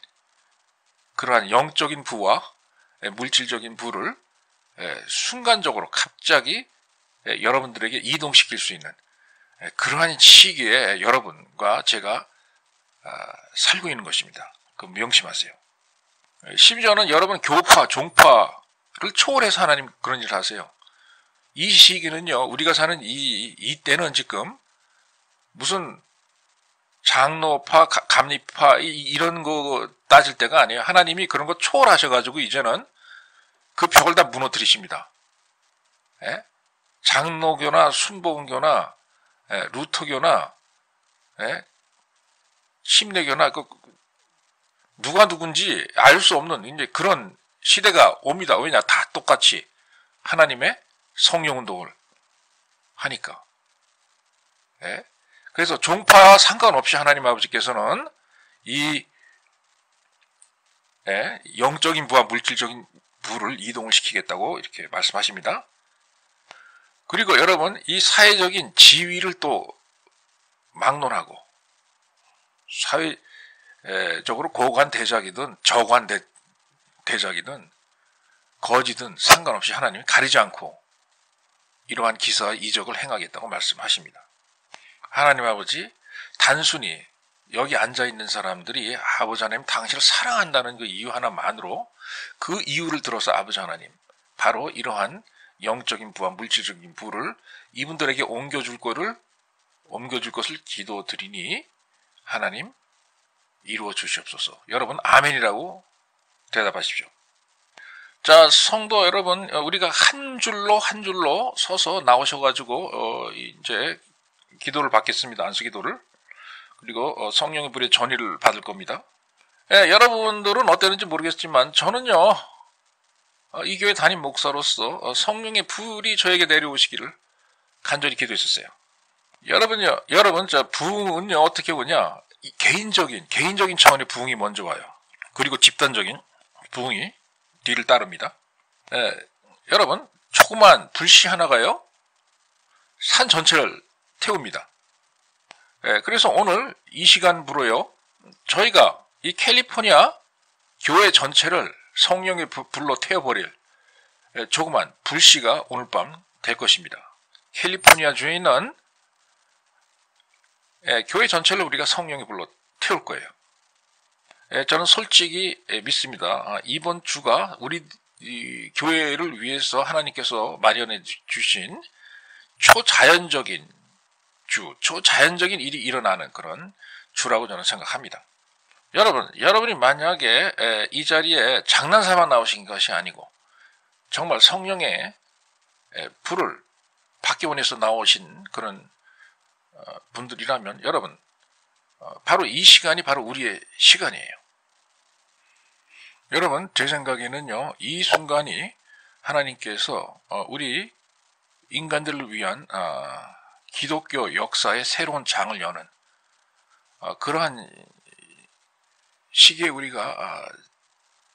그러한 영적인 부와 물질적인 부를 순간적으로 갑자기 여러분들에게 이동시킬 수 있는 그러한 시기에 여러분과 제가 살고 있는 것입니다. 그 명심하세요. 심지어는 여러분 교파, 종파를 초월해서 하나님 그런 일을 하세요. 이 시기는요, 우리가 사는 이때는 지금 무슨 장로파, 감리파 이런 거 따질 때가 아니에요. 하나님이 그런 거 초월하셔가지고 이제는 그 벽을 다 무너뜨리십니다. 장로교나 순복음교나 루터교나 심례교나 누가 누군지 알 수 없는 이제 그런 시대가 옵니다. 왜냐? 다 똑같이 하나님의 성령운동을 하니까. 그래서 종파 상관없이 하나님 아버지께서는 이 영적인 부와 물질적인 부를 이동을 시키겠다고 이렇게 말씀하십니다. 그리고 여러분 이 사회적인 지위를 또 막론하고 사회적으로 고관 대작이든 저관 대작이든 거지든 상관없이 하나님이 가리지 않고 이러한 기사와 이적을 행하겠다고 말씀하십니다. 하나님 아버지 단순히 여기 앉아있는 사람들이 아버지 하나님 당신을 사랑한다는 그 이유 하나만으로 그 이유를 들어서 아버지 하나님 바로 이러한 영적인 부와 물질적인 부를 이분들에게 옮겨줄 것을 기도드리니 하나님 이루어 주시옵소서. 여러분 아멘이라고 대답하십시오. 자, 성도 여러분, 우리가 한 줄로 서서 나오셔가지고 이제 기도를 받겠습니다. 안수기도를. 그리고 성령의 불의 전의를 받을 겁니다. 여러분들은 어땠는지 모르겠지만 저는요, 이 교회 담임 목사로서 성령의 불이 저에게 내려오시기를 간절히 기도했었어요. 여러분 저 부흥은요 어떻게 오냐? 개인적인 차원의 부흥이 먼저 와요. 그리고 집단적인 부흥이 뒤를 따릅니다. 여러분 조그만 불씨 하나가요 산 전체를 태웁니다. 그래서 오늘 이 시간부로요 저희가 이 캘리포니아 교회 전체를 성령의 불로 태워버릴 조그만 불씨가 오늘 밤 될 것입니다. 캘리포니아 주에 있는 교회 전체를 우리가 성령의 불로 태울 거예요. 저는 솔직히 믿습니다. 이번 주가 우리 교회를 위해서 하나님께서 마련해 주신 초자연적인 초자연적인 일이 일어나는 그런 주라고 저는 생각합니다. 여러분이 만약에 이 자리에 장난삼아 나오신 것이 아니고 정말 성령의 불을 받기 원해서 나오신 그런 분들이라면 여러분 바로 이 시간이 바로 우리의 시간이에요. 여러분 제 생각에는요 이 순간이 하나님께서 우리 인간들을 위한 기독교 역사의 새로운 장을 여는 그러한 시기에 우리가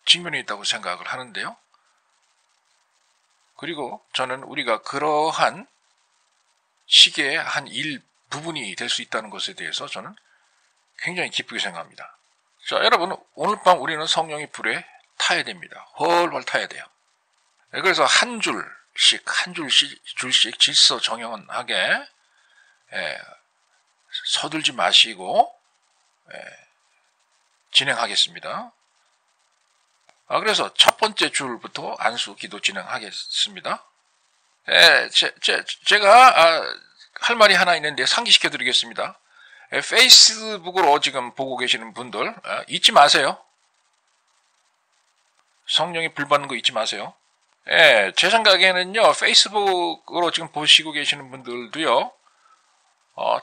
직면해 있다고 생각을 하는데요. 그리고 저는 우리가 그러한 시기의 한 부분이 될 수 있다는 것에 대해서 저는 굉장히 기쁘게 생각합니다. 자, 여러분, 오늘 밤 우리는 성령의 불에 타야 됩니다. 훨훨 타야 돼요. 그래서 한 줄씩 질서 정연하게 서둘지 마시고 진행하겠습니다. 그래서 첫 번째 줄부터 안수 기도 진행하겠습니다. 제가 할 말이 하나 있는데 상기시켜 드리겠습니다. 페이스북으로 지금 보고 계시는 분들 잊지 마세요. 성령이 불 받는 거 잊지 마세요. 제 생각에는요, 페이스북으로 지금 보시고 계시는 분들도요,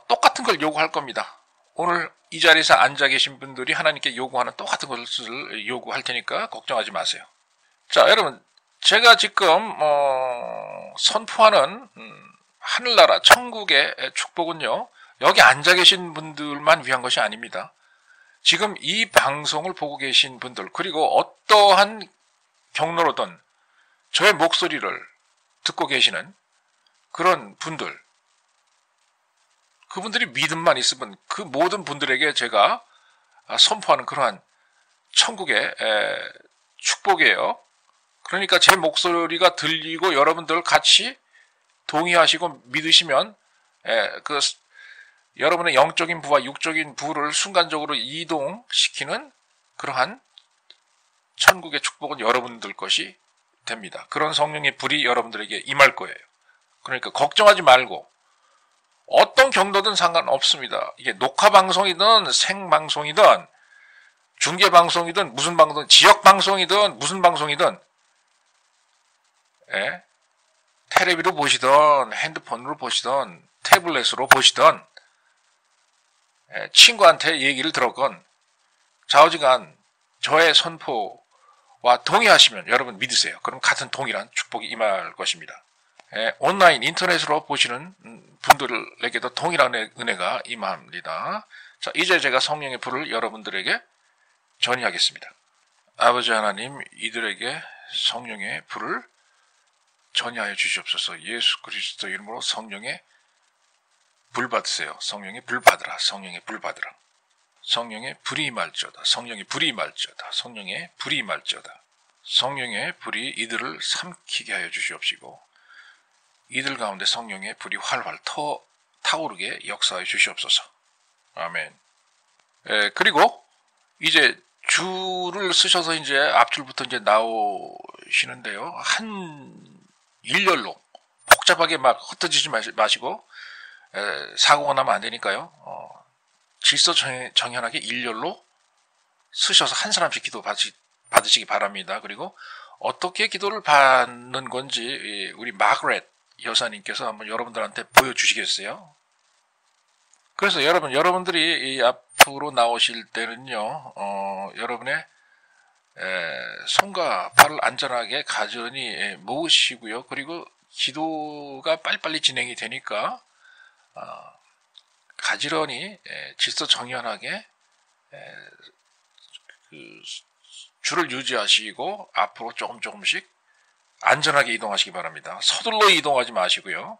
똑같은 걸 요구할 겁니다. 오늘 이 자리에서 앉아 계신 분들이 하나님께 요구하는 똑같은 것을 요구할 테니까 걱정하지 마세요. 자, 여러분, 제가 지금 선포하는 하늘나라 천국의 축복은요, 여기 앉아 계신 분들만 위한 것이 아닙니다. 지금 이 방송을 보고 계신 분들, 그리고 어떠한 경로로든 저의 목소리를 듣고 계시는 그런 분들, 그분들이 믿음만 있으면 그 모든 분들에게 제가 선포하는 그러한 천국의 축복이에요. 그러니까 제 목소리가 들리고 여러분들 같이 동의하시고 믿으시면 여러분의 영적인 부와 육적인 부를 순간적으로 이동시키는 그러한 천국의 축복은 여러분들 것이 됩니다. 그런 성령의 불이 여러분들에게 임할 거예요. 그러니까 걱정하지 말고 어떤 경로든 상관없습니다. 이게 녹화방송이든 생방송이든 중계방송이든 무슨 방송, 지역방송이든 무슨 방송이든 텔레비로 보시든 핸드폰으로 보시든 태블릿으로 보시든 친구한테 얘기를 들었건 좌우지간 저의 선포와 동의하시면 여러분 믿으세요. 그럼 같은 동일한 축복이 임할 것입니다. 온라인 인터넷으로 보시는 분들에게도 동일한 은혜가 임합니다. 자, 이제 제가 성령의 불을 여러분들에게 전이하겠습니다. 아버지 하나님, 이들에게 성령의 불을 전이하여 주시옵소서. 예수 그리스도 이름으로 성령의 불 받으세요. 성령의 불 받으라. 성령의 불 받으라. 성령의 불이 임할지어다. 성령의 불이 임할지어다. 성령의 불이 임할지어다. 성령의 불이 이들을 삼키게 하여 주시옵시고 이들 가운데 성령의 불이 활활 타오르게 역사하여 주시옵소서. 아멘. 그리고 이제 줄을 쓰셔서 이제 앞줄부터 이제 나오시는데요. 한 일렬로 복잡하게 막 흩어지지 마시고 사고가 나면 안 되니까요. 질서 정연하게 일렬로 쓰셔서 한 사람씩 기도 받으시기 바랍니다. 그리고 어떻게 기도를 받는 건지 우리 마그렛 여사님께서 한번 여러분들한테 보여주시겠어요? 그래서 여러분들이 이 앞으로 나오실 때는요, 여러분의 손과 발을 안전하게 가전히 모으시고요. 그리고 기도가 빨리빨리 진행이 되니까 가지런히 질서 정연하게 줄을 유지하시고 앞으로 조금씩 안전하게 이동하시기 바랍니다. 서둘러 이동하지 마시고요.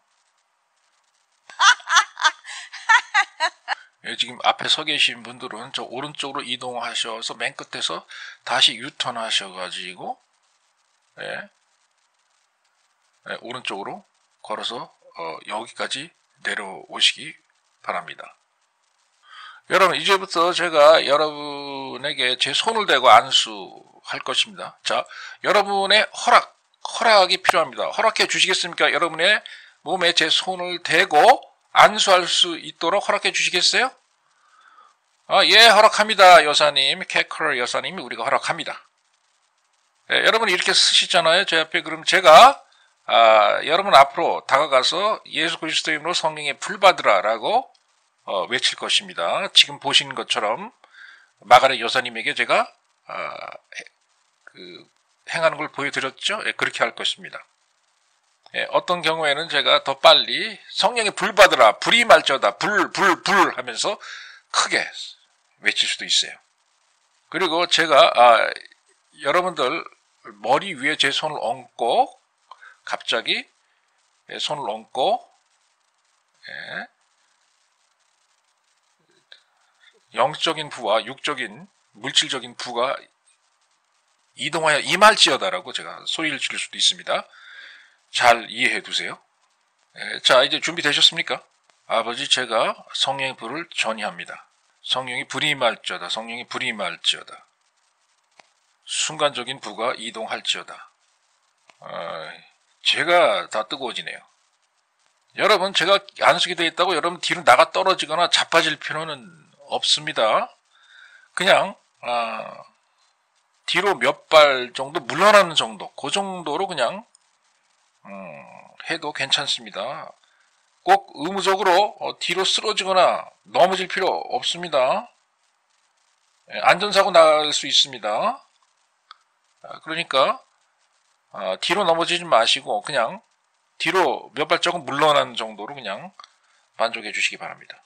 지금 앞에 서 계신 분들은 저 오른쪽으로 이동하셔서 맨 끝에서 다시 유턴하셔가지고 오른쪽으로 걸어서 여기까지 내려오시기 바랍니다. 여러분, 이제부터 제가 여러분에게 제 손을 대고 안수할 것입니다. 자, 여러분의 허락이 필요합니다. 허락해 주시겠습니까? 여러분의 몸에 제 손을 대고 안수할 수 있도록 허락해 주시겠어요? 예, 허락합니다, 여사님. 캐커 여사님이 우리가 허락합니다. 여러분이 이렇게 쓰시잖아요. 제 앞에. 그럼 제가 여러분 앞으로 다가가서 예수 그리스도의 이름으로 성령의 불 받으라 라고 외칠 것입니다. 지금 보신 것처럼 마가렛 여사님에게 제가 행하는 걸 보여드렸죠. 그렇게 할 것입니다. 어떤 경우에는 제가 더 빨리 성령의 불 받으라, 불이 말져다, 불 하면서 크게 외칠 수도 있어요. 그리고 제가 여러분들 머리 위에 제 손을 얹고 갑자기 손을 얹고 영적인 부와 육적인 물질적인 부가 이동하여 임할지어다라고 제가 소리를 지를 수도 있습니다. 잘 이해해 두세요. 자, 이제 준비되셨습니까? 아버지, 제가 성령의 불을 전이합니다. 성령이 불이 임할지어다. 성령이 불이 임할지어다. 순간적인 부가 이동할지어다. 제가 다 뜨거워지네요. 여러분, 제가 안식이 되어 있다고 여러분 뒤로 나가 떨어지거나 자빠질 필요는 없습니다. 그냥 뒤로 몇 발 정도 물러나는 정도, 그 정도로 그냥 해도 괜찮습니다. 꼭 의무적으로 뒤로 쓰러지거나 넘어질 필요 없습니다. 안전사고 날 수 있습니다. 그러니까 뒤로 넘어지지 마시고 그냥 뒤로 몇 발자국 물러나는 정도로 그냥 만족해 주시기 바랍니다.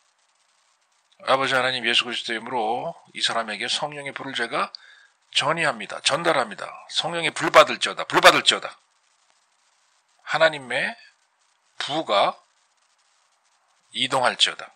아버지 하나님, 예수 그리스도의 이름으로 이 사람에게 성령의 불을 제가 전이합니다. 전달합니다. 성령의 불 받을지어다. 불 받을지어다. 하나님의 부가 이동할지어다.